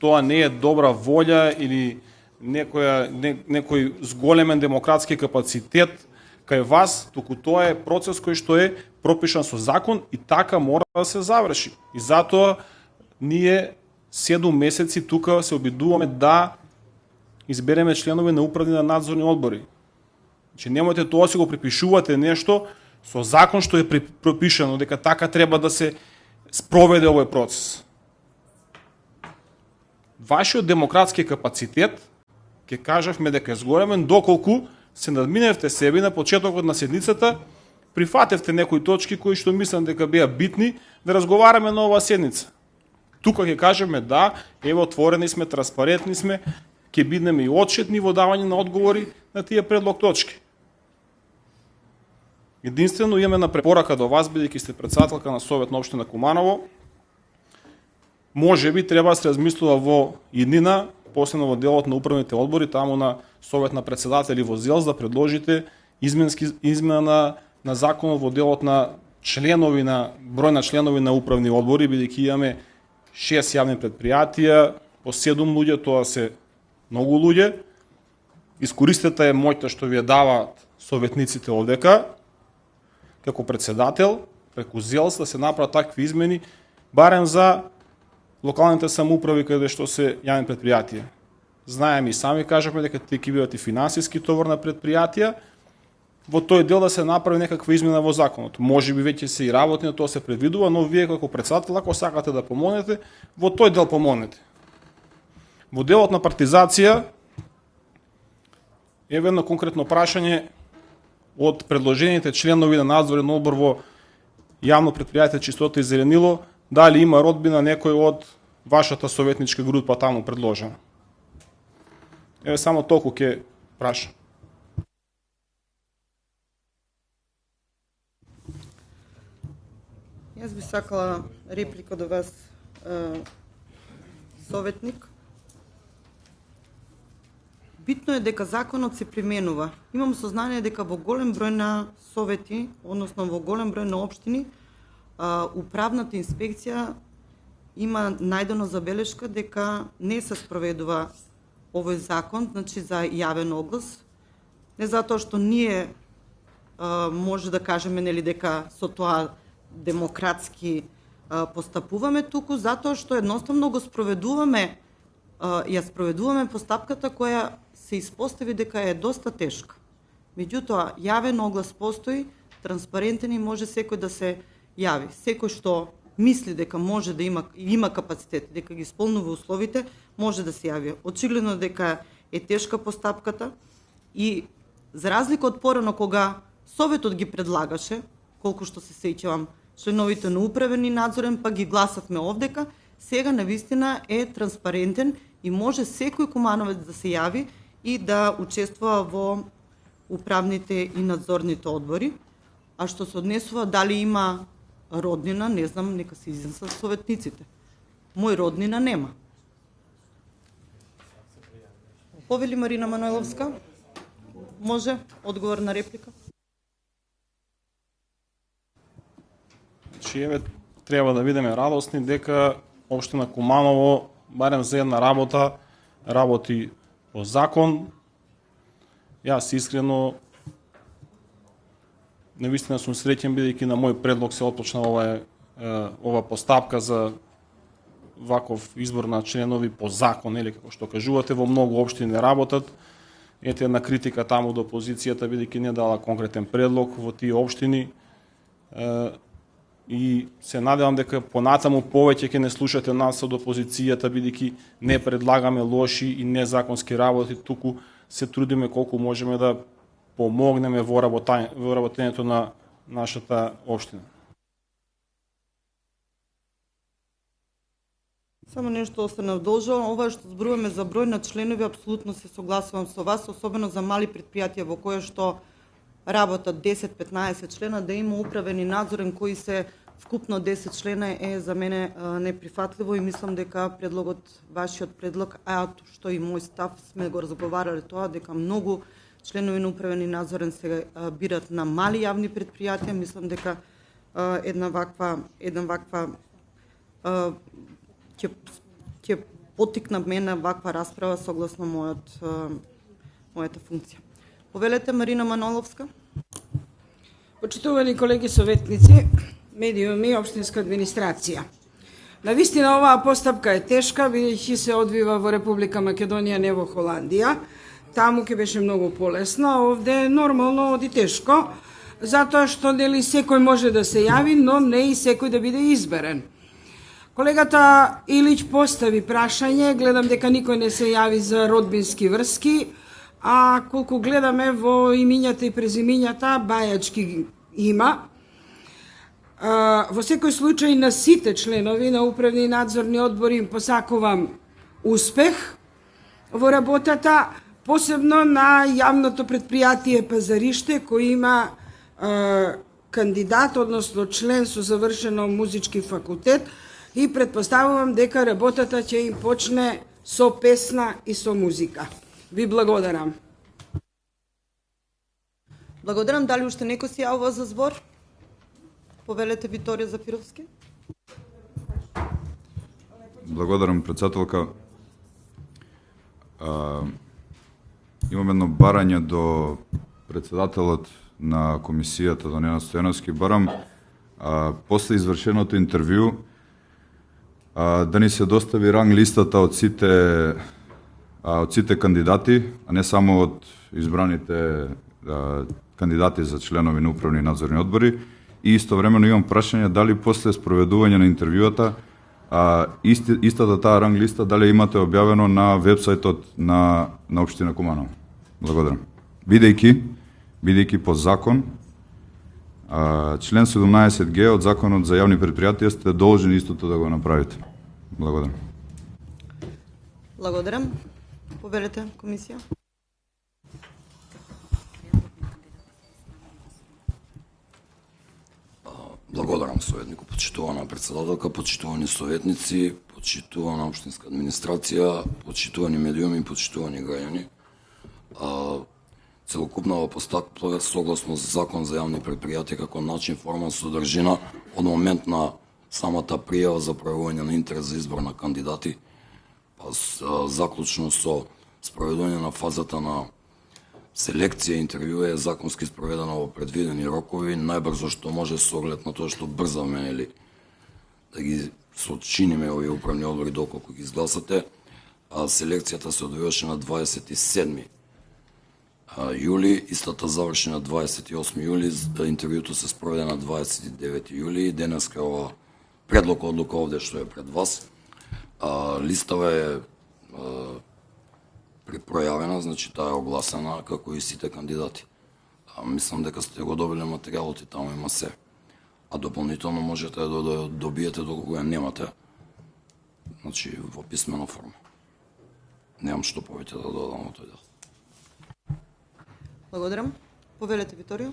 Тоа не е добра волја или некој зголемен демократски капацитет кај вас, туку тоа е процес кој што е пропишан со закон и така мора да се заврши. И затоа ние 7 месеци тука се обидуваме да избереме членови на управни на надзорни одбори. Немојте тоа си го припишувате нешто со закон што е пропишано дека така треба да се спроведе овој процес. Вашиот демократски капацитет, ќе кажавме дека е зголемен доколку се надминевте себе на почетокот на седницата, прифатевте некои точки кои што мислам дека беа битни да разговараме на оваа седница. Тука ќе кажеме да, ево отворени сме, транспарентни сме, ќе бидеме и отчетни во давање на одговори на тие предлог точки. Единствено имаме на препорака до вас, бидејќи сте председателка на Совет на општина Куманово, може би треба да се размислува во иднина, посебно во делот на управните одбори, таму на Совет на председатели во ЗЕЛС, да предложите измена на законот во делот на членови на број на членови на управни одбори, бидејќи имаме 6 јавни предпријатија, по 7 луѓе, тоа се многу луѓе. Искористете моќта што ви ја даваат советниците овдека, како председател, преку ЗЕЛС да се направат такви измени, барем за локалните самоуправи каде што се јавни предпријатија. Знаеме и сами кажавме дека тие ќе бидат и финансиски товар на предпријатија, во тој дел да се направи некаква измена во законот. Може би веќе се и работи на тоа се предвидува, но вие како председател, ако сакате да помогнете, во тој дел помогнете. Во делот на партизација, еве едно конкретно прашање од предложените членови на надзорен одбор во јавно предпријатие Чистота и зеленило, дали има родбина некој од вашата советничка група таму предложена. Еве само толку ќе прашам. Јас би сакала реплика до вас, советник. Битно е дека законот се применува. Имам сознание дека во голем број на совети, односно во голем број на општини, управната инспекција има најдено забелешка дека не се спроведува овој закон, значи за јавен оглас. Не затоа што ние може да кажеме нели дека со тоа демократски постапуваме, туку затоа што едноставно го спроведуваме постапката која се испостави дека е доста тешка. Меѓутоа, јавен оглас постои, транспарентен и може секој да се јави. Секој што мисли дека може да има капацитет, дека ги исполнува условите, може да се јави. Очигледно дека е тешка постапката и за разлика од порано кога Советот ги предлагаше, колку што се сеќавам, членовите на управен и надзорен, па ги гласавме овдека, сега навистина е транспарентен и може секој кумановец да се јави и да учествува во управните и надзорните одбори. А што се однесува дали има роднина, не знам, нека се изнесат советниците. Мој роднина нема. Повели Марина Манойловска. Може одговор на реплика? Значи, еве, треба да бидеме радосни дека општина Куманово, барем за една работа, работи по закон. Јас искрено навистина сум среќен бидејќи на мој предлог се отпочна ова постапка за ваков избор на членови по закон, или како што кажувате, во многу општини не работат. Ете една критика таму до опозицијата бидејќи не дала конкретен предлог во тие општини. И се надевам дека понатаму повеќе ќе не слушате нас од опозицијата бидејќи не предлагаме лоши и незаконски работи, туку се трудиме колку можеме да помогнеме во работењето на нашата општина. Само нешто остана вдолжено. Ова што зборуваме за број на членови, апсолутно се согласувам со вас, особено за мали претпријатија во кои што работат 10-15 члена, да има управен и надзорен кои се вкупно 10 члена е за мене неприфатливо и мислам дека вашиот предлог, а што и мој став, сме го разговарале тоа, дека многу членови на управен и надзорен се бират на мали јавни претпријатија. Мислам дека една ваква ќе потикна мене ваква расправа согласно мојата функција. Повелете Марина Маноловска. Почитувани колеги советници, медиуми, општинска администрација. Навистина оваа постапка е тешка, бидејќи се одвива во Република Македонија, не во Холандија. Таму ќе беше многу полесно, овде е нормално оди тешко, затоа што нели секој може да се јави, но не и секој да биде изберен. Колегата Илич постави прашање, гледам дека никој не се јави за родбински врски, а колку гледаме во имињата и презимињата, бајачки има. Во секој случај на сите членови на управни и надзорни одбори им посакувам успех во работата, посебно на јавното предпријатие Пазариште, кој има кандидат, односно член со завршено музички факултет, и предпоставувам дека работата ќе им почне со песна и со музика. Ви благодарам. Благодарам. Дали уште некој се јавува за збор? Повелете Виторија Зафировски. Благодарам, председателка. Имам едно барање до председателот на комисијата, до Ненад Стојановски. Барам после извршеното интервју да ни се достави ранг листата од сите кандидати, а не само од избраните кандидати за членови на управни и надзорни одбори. И истовремено имам прашање дали после спроведување на интервјуата истата таа ранг листа дали имате објавено на вебсајтот на општина Куманово. Благодарам. Бидејќи по закон член 17Г од Законот за јавни предпријатија сте должни истото да го направите. Благодарам. Благодарам. Повелете комисија. Благодарам, советнику, почитувана председателка, почитувани советници, почитувана општинска администрација, почитувани медиуми, почитувани граѓани. Целокупна постапка согласно Закон за јавни предпријатија како начин, форма, содржина од момент на самата пријава за пројавување на интерес за избор на кандидати, заклучно со спроведување на фазата на селекција и интервју е законски спроведена во предвидени рокови, најбрзо што може со оглед на тоа што брзаме или да ги сочиниме овие управни одбори доколку ги изгласате. Селекцијата се одвиваше на 27 јули, истата заврши на 28 јули, интервјуто се спроведе на 29 јули и денеска ова предлог одлука овде што е пред вас. Листава е припројавена, значи таа е огласена како и сите кандидати. Мислам дека сте го добиле материјалот и таму има се. А дополнително можете да добиете доколку ја немате, значи во писмена форма. Немам што повеќе да додам во тој дел. Благодарам. Повелете Виторија.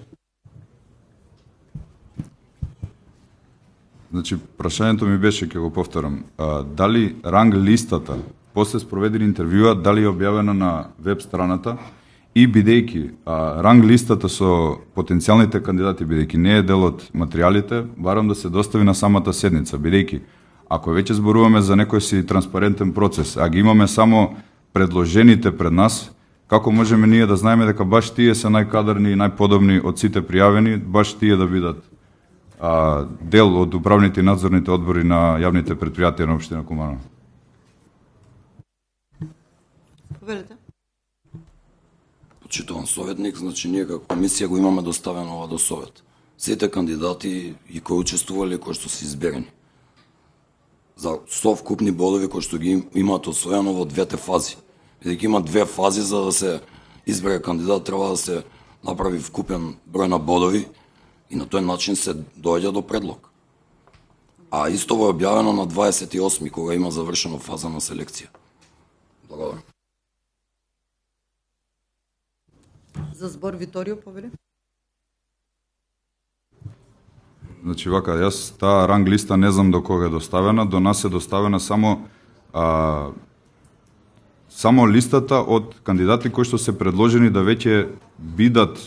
Значи, прашањето ми беше, ќе го повторам, дали ранг листата, после спроведени интервјуа, дали е објавена на веб страната и бидејќи ранг листата со потенцијалните кандидати, бидејќи не е дел од материјалите, барам да се достави на самата седница, бидејќи ако веќе зборуваме за некој си транспарентен процес, а ги имаме само предложените пред нас, како можеме ние да знаеме дека баш тие се најкадарни и најподобни од сите пријавени, баш тие да бидат дел од управните и надзорните одбори на јавните предпријатија на општина Куманово? Повелете. Почитуван советник, значи ние како комисија го имаме доставено ова до совет. Сите кандидати и кои учествувале, кои што се изберени. За совкупни бодови кои што ги имаат освоено во двете фази. Бидејќи има две фази за да се избере кандидат, треба да се направи вкупен број на бодови и на тој начин се доаѓа до предлог. А исто во објавено на 28 кога има завршено фаза на селекција. Благодарам. За збор Виторио, повели. Значи вака, јас таа ранг листа не знам до кога е доставена, до нас е доставена само листата од кандидати кои што се предложени да веќе бидат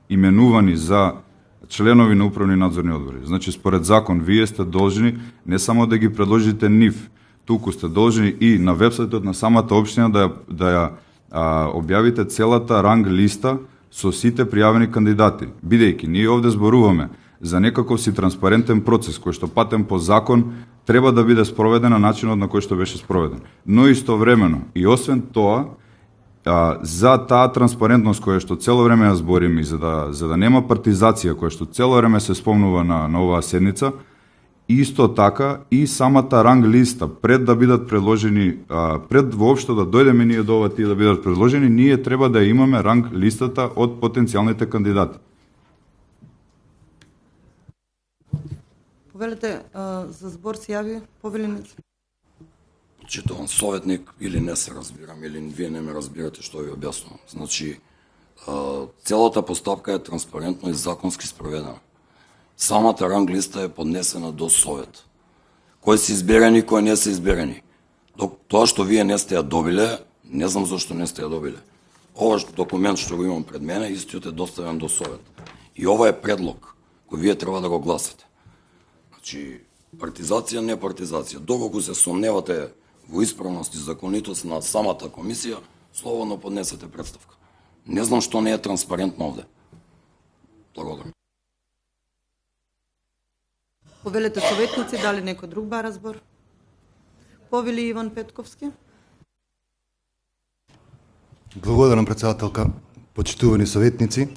именувани за членови на управни надзорни одбори. Значи според закон вие сте должни не само да ги предложите нив, туку сте должни и на вебсајтот на самата општина да ја објавите целата ранг листа со сите пријавени кандидати. Бидејќи ние овде зборуваме за некаков си транспарентен процес кој што патен по закон треба да биде спроведен на начинот на кој што беше спроведен. Но истовремено и освен тоа, за таа транспарентност која што цело време ја збориме и за да нема партизација која што цело време се спомнува на оваа седница, исто така и самата ранг листа пред да бидат предложени, пред воопшто да дојдеме ние до ова тие да бидат предложени, ние треба да имаме ранг листата од потенцијалните кандидати. Повелете, за збор се јави повеленец. Почитуван советник, или не се разбирам, или вие не ме разбирате што ви објаснувам. Значи, целата постапка е транспарентно и законски спроведена. Самата ранг листа е поднесена до совет. Кои се изберени, кои не се изберени. Тоа што вие не сте ја добиле, не знам зашто не сте ја добиле. Ова документ што го имам пред мене, истиот е доставен до совет. И ова е предлог кој вие треба да го гласате. Значи, партизација, не партизација. Доколку се сомневате во исправност и законитост на самата комисија, слободно поднесете представка. Не знам што не е транспарентно овде. Благодарам. Повелете советници, дали некој друг бара збор? Повели Иван Петковски. Благодарам, председателка. Почитувани советници,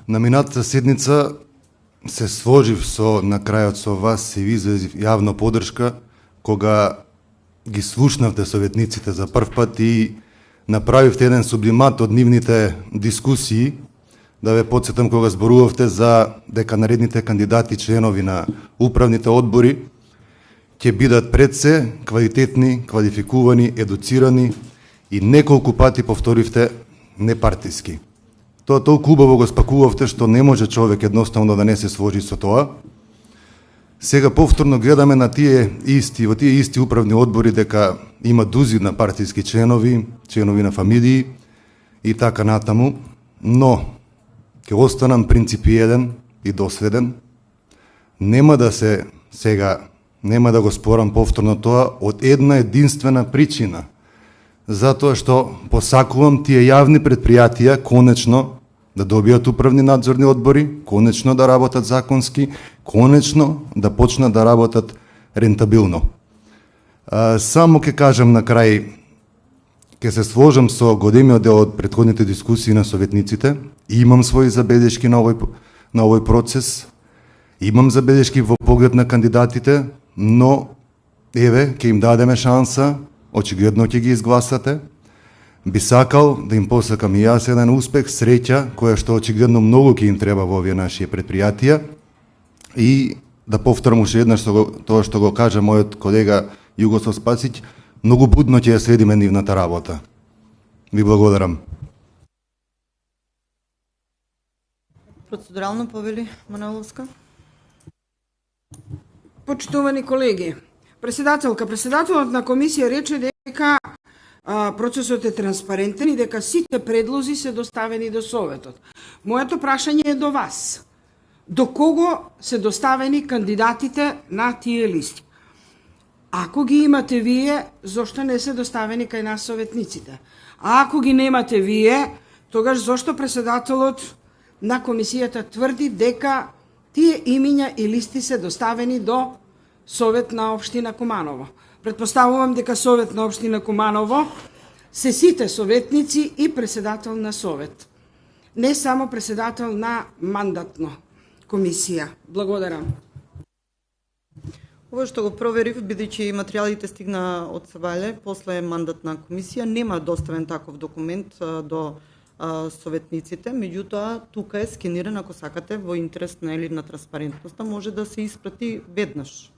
на минатата седница се сложив на крајот со вас и ви изразив јавна поддршка кога ги слушнавте советниците за прв пат и направивте еден сублимат од нивните дискусии. Да ве потсетам кога зборувавте за дека наредните кандидати членови на управните одбори ќе бидат пред се квалитетни, квалификувани, едуцирани и неколку пати повторивте непартиски. Тоа толку убаво го спакувавте што не може човек едноставно да не се сложи со тоа. Сега повторно гледаме на во тие исти управни одбори дека има дузина партиски членови, членови на фамилии и така натаму, но ќе останам принципиеден и доследен. Нема да го спорам повторно тоа од една единствена причина. Затоа што посакувам тие јавни предпријатија конечно да добијат управни надзорни одбори, конечно да работат законски, конечно да почнат да работат рентабилно. Само ќе кажам на крај, ќе се сложам со големиот дел од претходните дискусии на советниците. Имам своји забелешки на овој процес, имам забелешки во поглед на кандидатите, но еве, ќе им дадеме шанса, очигледно ќе ги изгласате. Би сакал да им посакам и јас еден успех, среќа, која што очигледно многу ќе им треба во овие наши предпријатија. И да повторам уште еднаш тоа што го кажа мојот колега Југослав Спасиќ, многу будно ќе ја следиме нивната работа. Ви благодарам. Процедурално повели Маноловска. Почитувани колеги, председателот на комисија рече дека процесот е транспарентен и дека сите предлози се доставени до Советот. Моето прашање е до вас. До кого се доставени кандидатите на тие листи? Ако ги имате вие, зошто не се доставени кај нас советниците? А ако ги немате вие, тогаш зошто председателот на комисијата тврди дека тие имиња и листи се доставени до Совет на општина Куманово? Претпоставувам дека Совет на општина Куманово се сите советници и председател на Совет. Не само председател на мандатно комисија. Благодарам. Ова што го проверив, бидејќи материјалите стигна од Сабајле после мандатна комисија, нема доставен таков документ до советниците, меѓутоа тука е скениран, ако сакате, во интерес на транспарентноста, може да се испрати веднаш.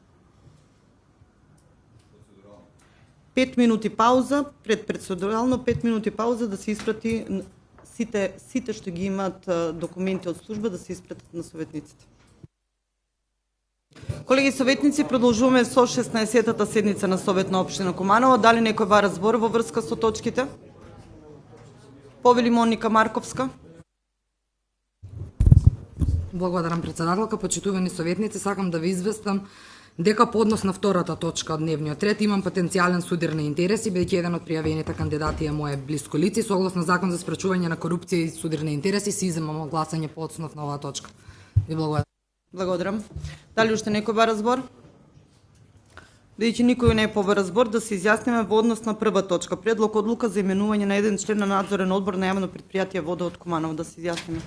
5 минути пауза, процедурално 5 минути пауза да се испрати сите што ги имаат документи од служба да се испратат на советниците. Колеги советници, продолжуваме со 16-та седница на Совет на општина Куманово. Дали некој бара збор во врска со точките? Повели Моника Марковска. Благодарам председателка, почитувани советници, сакам да ви известам дека по однос на втората точка од дневниот ред имам потенцијален судир на интереси, бидејќи еден од пријавените кандидати е моје блиско лице, согласно Закон за спречување на корупција и судир на интереси, се иземам гласање по основ на оваа точка. Ви благодарам. Благодарам. Дали уште некој бара збор? Бидејќи никој не е побара збор, да се изјасниме во однос на прва точка. Предлог одлука за именување на еден член на надзорен одбор на јавно предпријатие Вода од Куманово. Да се изјасниме.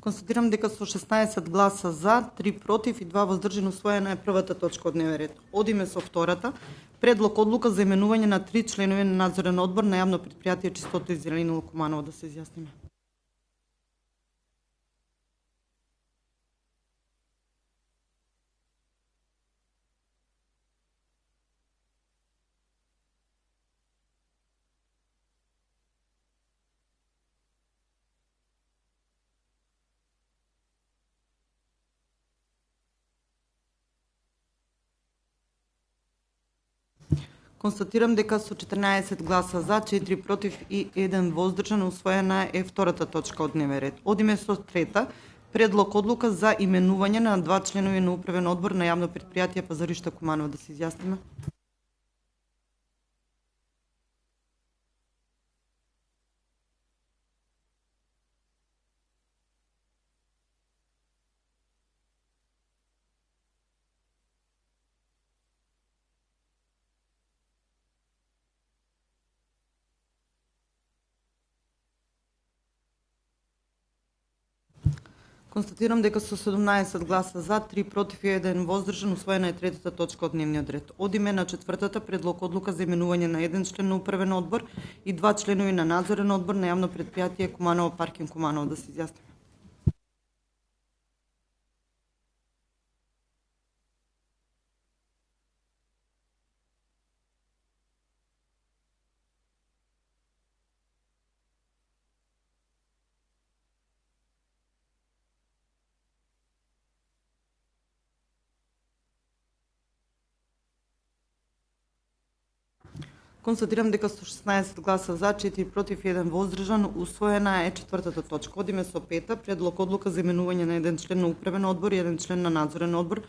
Констатирам дека со 16 гласа за, 3 против и 2 воздржани усвоена е првата точка од дневен ред. Одиме со втората. Предлог одлука за именување на 3 членови на надзорен одбор на јавно предпријатие Чистота и зеленино Куманово. Да се изјасниме. Констатирам дека со 14 гласа за, 4 против и 1 воздржан усвоена е втората точка од дневен ред. Одиме со трета. Предлог одлука за именување на 2 членови на управен одбор на јавно предпријатие Пазаришта Куманово. Да се изјасниме. Констатирам дека со 17 гласа за, 3 против и 1 воздржан усвоена е третата точка од дневниот ред. Одиме на четвртата. Предлог одлука за именување на еден член на управен одбор и 2 членови на надзорен одбор на јавно предпријатие Куманово паркинг Куманово. Да се изјасниме. Констатирам дека со 16 гласа за, 4 против и 1 воздржан усвоена е четвртата точка. Одиме со пета. Предлог одлука за именување на еден член на управен одбор и еден член на надзорен одбор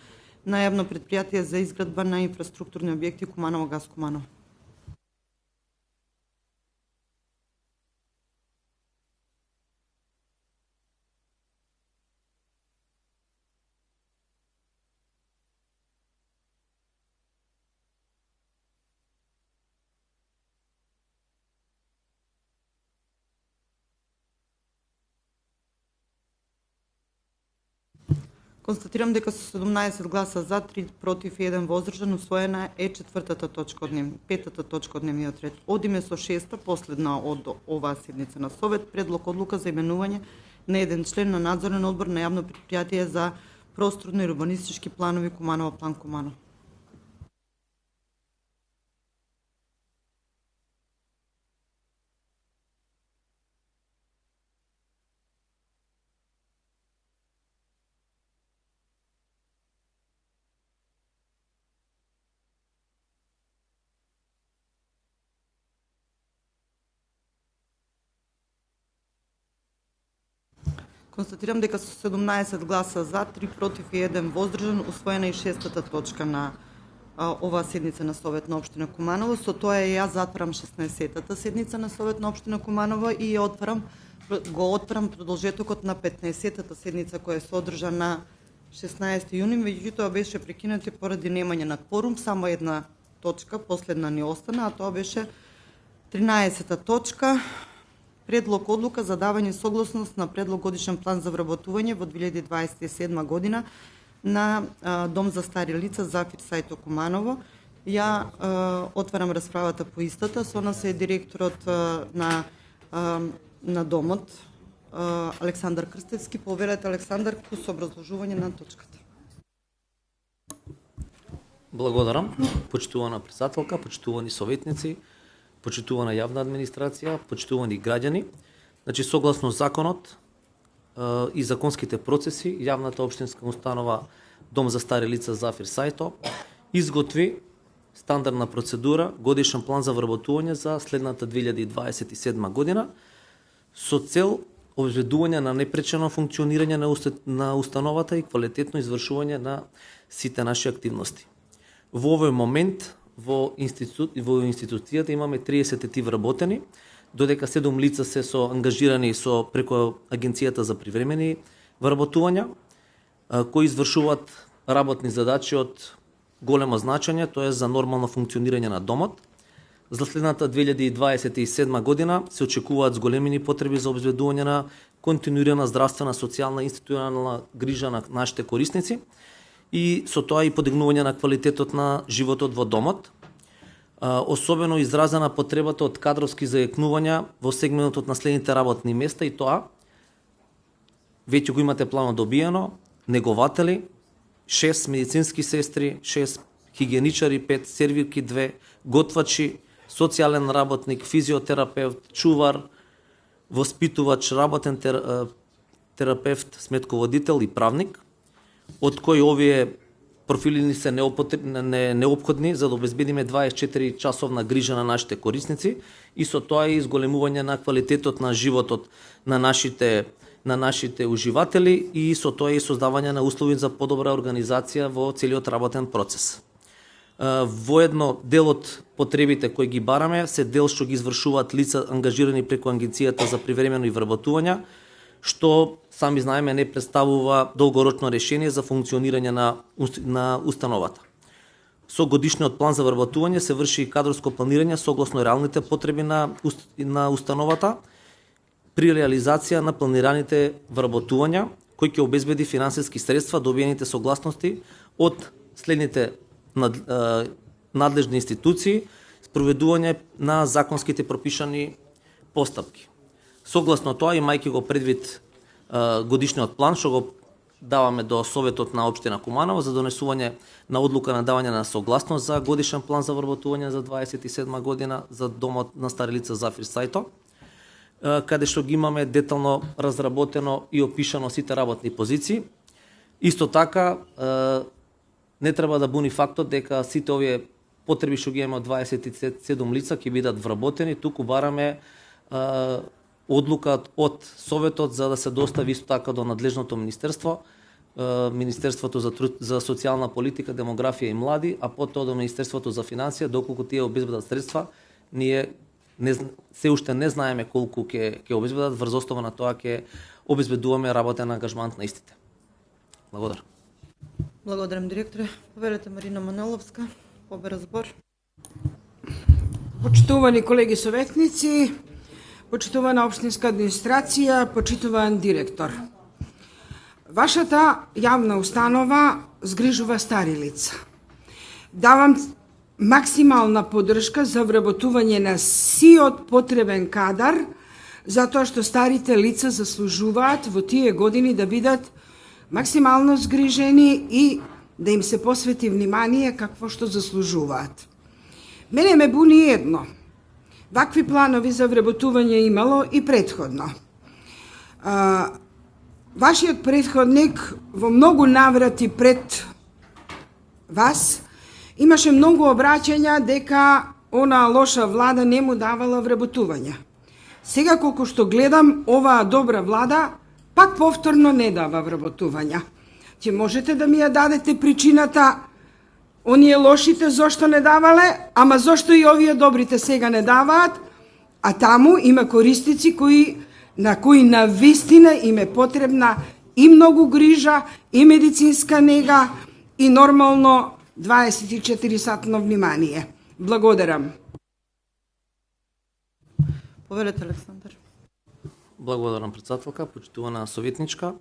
на јавно предпријатие за изградба на инфраструктурни објекти Куманово газ Куманово. Констатирам дека со 17 гласа за, 3 против и 1 воздржан усвоена е петата точка од дневниот ред. Одиме со шеста, последна од оваа седница на Совет, предлог одлука за именување на еден член на надзорен одбор на јавно предпријатие за просторни и урбанистички планови Куманово план Куманово. Констатирам дека со 17 гласа за, 3 против и 1 воздржан усвоена и шестата точка на оваа седница на Совет на општина Куманово. Со тоа ја затварам 16-тата седница на Совет на општина Куманово и го отварам продолжетокот на 15-тата седница која се одржа на 16 јуни, меѓутоа беше прекинати поради немање на кворум, само една точка, последна ни остана, а тоа беше 13-та точка. Предлог одлука за давање согласност на предлог годишен план за вработување во 2027 година на Дом за стари лица Зафир Сајто Куманово. Ја отварам расправата по истата. Со нас е директорот на домот Александар Крстевски. Повелете, Александар, со образложување на точката. Благодарам, почитувана председателка, почитувани советници, почитувана јавна администрација, почитувани граѓани. Значи, согласно законот и законските процеси, јавната општинска установа Дом за стари лица Зафир Сајто изготви стандардна процедура, годишен план за вработување за следната 2027 година со цел обезбедување на непречено функционирање на установата и квалитетно извршување на сите наши активности. Во овој момент во институцијата имаме 30 вработени, додека 7 лица се со ангажирани преку Агенцијата за привремени вработувања, кои извршуваат работни задачи од големо значење, тоа е за нормално функционирање на домот. За следната 2027 година се очекуваат зголемени потреби за обезбедување на континуирана здравствена, социјална и институционална грижа на нашите корисници и со тоа и подигнување на квалитетот на животот во домот. Особено изразена потребата од кадровски зајакнувања во сегментот на следните работни места и тоа веќе го имате плано добиено: негователи 6, медицински сестри 6, хигиеничари 5, сервирки 2, готвачи, социјален работник, физиотерапевт, чувар, воспитувач, работен терапевт, сметководител и правник, од кои овие профили ни се неопходни за да обезбедиме 24 часовна грижа на нашите корисници и со тоа и изголемување на квалитетот на животот на нашите уживатели и со тоа и создавање на услови за подобра организација во целиот работен процес. Воедно дел од потребите кои ги бараме се дел што ги извршуваат лица ангажирани преку Агенцијата за привремено и вработувања, што сами знаеме не представува долгорочно решение за функционирање на установата. Со годишниот план за вработување се врши и кадрско планирање согласно реалните потреби на установата при реализација на планираните вработувања, кои ќе обезбеди финансиски средства добиените согласности од следните надлежни институции, спроведување на законските пропишани постапки. Согласно тоа, имајќи го предвид годишниот план, што го даваме до Советот на општина Куманово за донесување на одлука на давање на согласност за годишен план за вработување за 27 година за Домот на стари лица Зафир Сајто, каде што ги имаме детално разработено и опишано сите работни позиции. Исто така, не треба да буни фактот дека сите овие потреби што ги имаме од 27 лица ќе бидат вработени, туку бараме одлука од Советот за да се достави исто така до надлежното министерство, Министерството за социјална политика, демографија и млади, а потоа до Министерството за финансија, доколку тие обезбедат средства, ние се уште не знаеме колку ќе обезбедат, врз основа на тоа ќе обезбедуваме работен ангажмант на истите. Благодарам. Благодарам, директоре. Повелете, Марина Маноловска, побера збор. Почитувани колеги советници, почитувана општинска администрација, почитуван директор. Вашата јавна установа згрижува стари лица. Давам максимална поддршка за вработување на сиот потребен кадар, затоа што старите лица заслужуваат во тие години да бидат максимално згрижени и да им се посвети внимание какво што заслужуваат. Мене ме буни едно. Вакви планови за вработување имало и предходно. Вашиот предходник во многу наврати пред вас имаше многу обраќања дека она лоша влада не му давала вработување. Сега колку што гледам, оваа добра влада пак повторно не дава вработувања. Ќе можете да ми ја дадете причината оние лошите зошто не давале, ама зошто и овие добрите сега не даваат, а таму има корисници на кои навистина им е потребна и многу грижа, и медицинска нега, и нормално 24-сатно внимание. Благодарам. Повелете, Александар. Благодарам, председателка, почитувана советничка.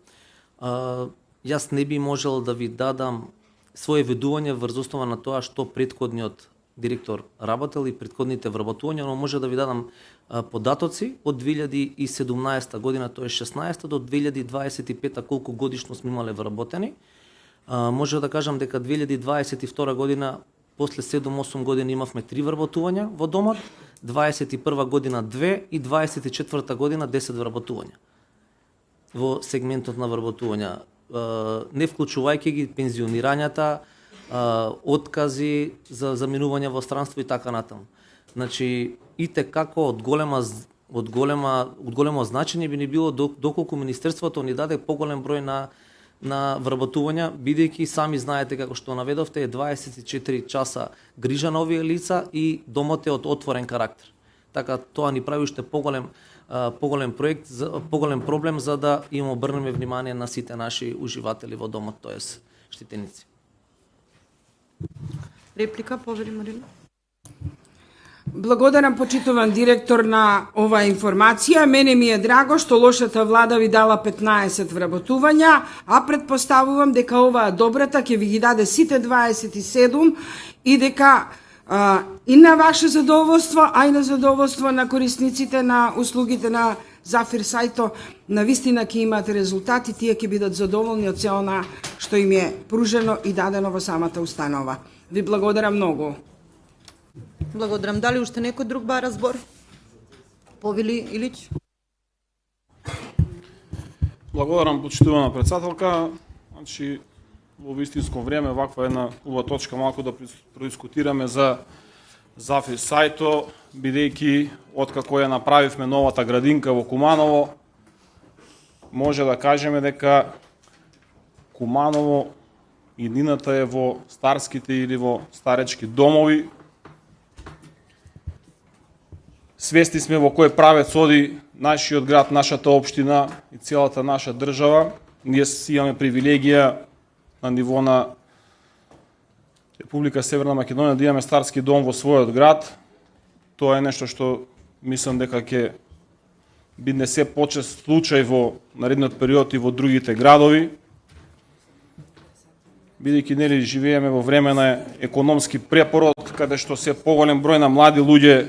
Јас не би можел да ви дадам своje ведување врз основа на тоа што претходниот директор работел и претходните вработувања, но може да ви дадам податоци од 2017 година, тоа е 16 до 2025 колку годишно сме имале вработени. Може да кажам дека 2022 година после 7-8 години имавме 3 вработувања во домот, 21 година 2 и 24 година 10 вработувања во сегментот на вработувања, не вклучувајќи ги пензионирањата, откази за заминување во странство и така натаму. Значи, ите како од големо значење би ни било доколку Министерството ни даде поголем број на вработувања, бидејќи сами знаете како што наведовте е 24 часа грижа на овие лица и домот е од отворен карактер. Така тоа ни прави уште поголем проект, поголем проблем за да им обрнеме внимание на сите наши уживатели во домот, тоест штитеници. Реплика, повели Марина. Благодарам, почитуван директор, на оваа информација. Мене ми е драго што лошата влада ви дала 15 вработувања, а предпоставувам дека оваа добрата ќе ви ги даде сите 27 и дека и на ваше задоволство, а и на задоволство на корисниците на услугите на Зафир сајто, навистина ќе имаат резултати, тие ќе бидат задоволни од се она што им е пружено и дадено во самата установа. Ви благодарам многу. Благодарам. Дали уште некој друг бара збор? Повели Илич. Благодарам, почитувана председателка. Значи, во вистинско време ваква една убава точка малку да продискутираме за Зафир сајто, бидејќи откако ја направивме новата градинка во Куманово, може да кажеме дека Куманово иднината е во старските или во старечки домови. Свесни сме во кој правец оди нашиот град, нашата општина и целата наша држава. Ние имаме привилегија на ниво на Република Северна Македонија да имаме старски дом во својот град. Тоа е нешто што мислам дека ќе биде се почест случај во наредниот период и во другите градови. Бидејќи нели живееме во време на економски препород, каде што се поголем број на млади луѓе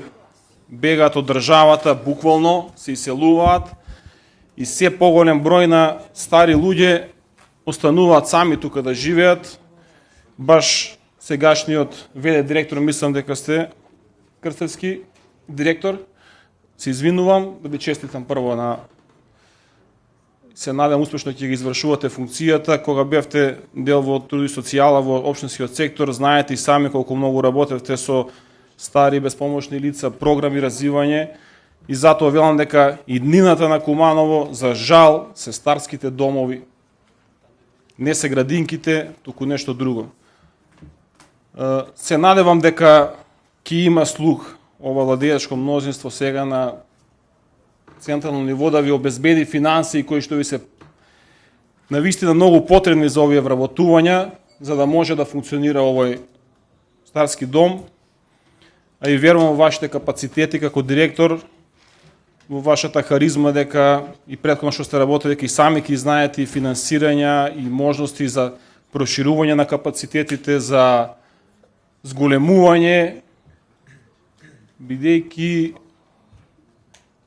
бегаат од државата, буквално се иселуваат, и се поголем број на стари луѓе остануваат сами тука да живеат. Баш сегашниот ВД директор, мислам дека сте Крстевски директор, се извинувам, да ви честитам прво на... Се надам успешно ќе ги извршувате функцијата. Кога бевте дел во труд и социјала во општинскиот сектор, знаете и сами колку многу работевте со стари безпомошни лица, програми развивање, и затоа велам дека иднината на Куманово, за жал, се старските домови. Не се градинките, туку нешто друго. Се надевам дека ќе има слух ова владеечко мнозинство сега на централно ниво да ви обезбеди финансии кои што ви се навистина многу потребни за овие вработувања, за да може да функционира овој старски дом. А и верувам во вашите капацитети како директор во вашата харизма дека и претходно што сте работели, дека и сами ќе знаете и финансирања и можности за проширување на капацитетите, за зголемување, бидејќи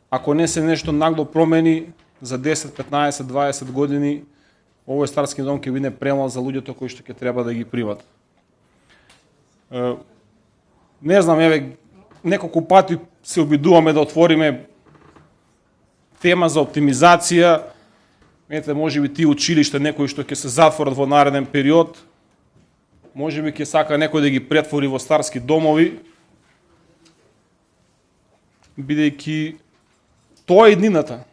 ако не се нешто нагло промени за 10, 15, 20 години, овој старски дом ќе биде премал за луѓето кои што ќе треба да ги примат. Не знам, еве, неколку пати се обидуваме да отвориме тема за оптимизација. Ете, може би тие училишта некои што ќе се затворат во нареден период, може би ќе сака некој да ги претвори во старски домови, бидејќи тоа е иднината.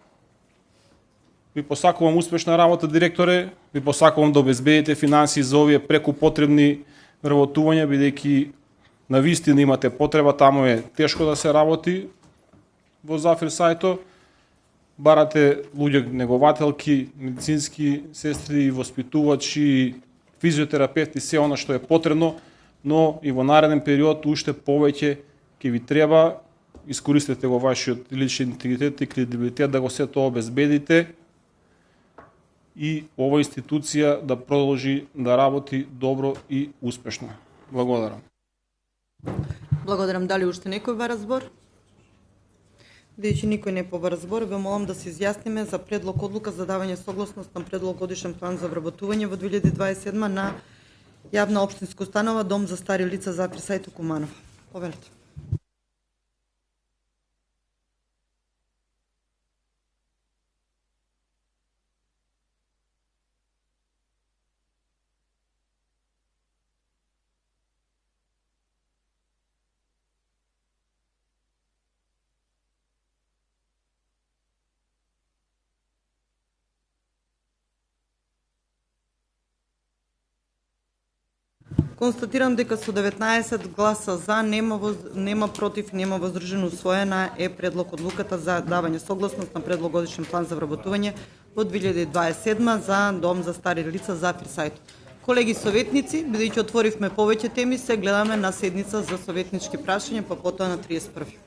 Ви посакувам успешна работа, директоре, ви посакувам да обезбедите финансии за овие преку потребни работувања, бидејќи на вистина имате потреба, таму е тешко да се работи во Зафир сајто. Барате луѓе негователки, медицински сестри, воспитувачи, физиотерапевти, се она што е потребно, но и во нареден период уште повеќе ќе ви треба. Искористете го вашиот личен интегритет и кредибилитет да го се тоа обезбедите и ова институција да продолжи да работи добро и успешно. Благодарам. Благодарам. Дали уште некој ба разбор? Бидејќи никој не поба разбор, ве молам да се изјасниме за предлог одлука за давање согласност на предлог годишен план за вработување во 2027 на јавна општинска установа Дом за стари лица Зафир сајто Куманово. Повелете. Констатирам дека со 19 гласа за, нема против, нема воздржано, усвоена е предлог одлуката за давање согласност на предлог годишен план за вработување во 2027 за Дом за стари лица Зафир сајто. Колеги советници, бидејќи отворивме повеќе теми, се гледаме на седница за советнички прашања, па потоа на 31.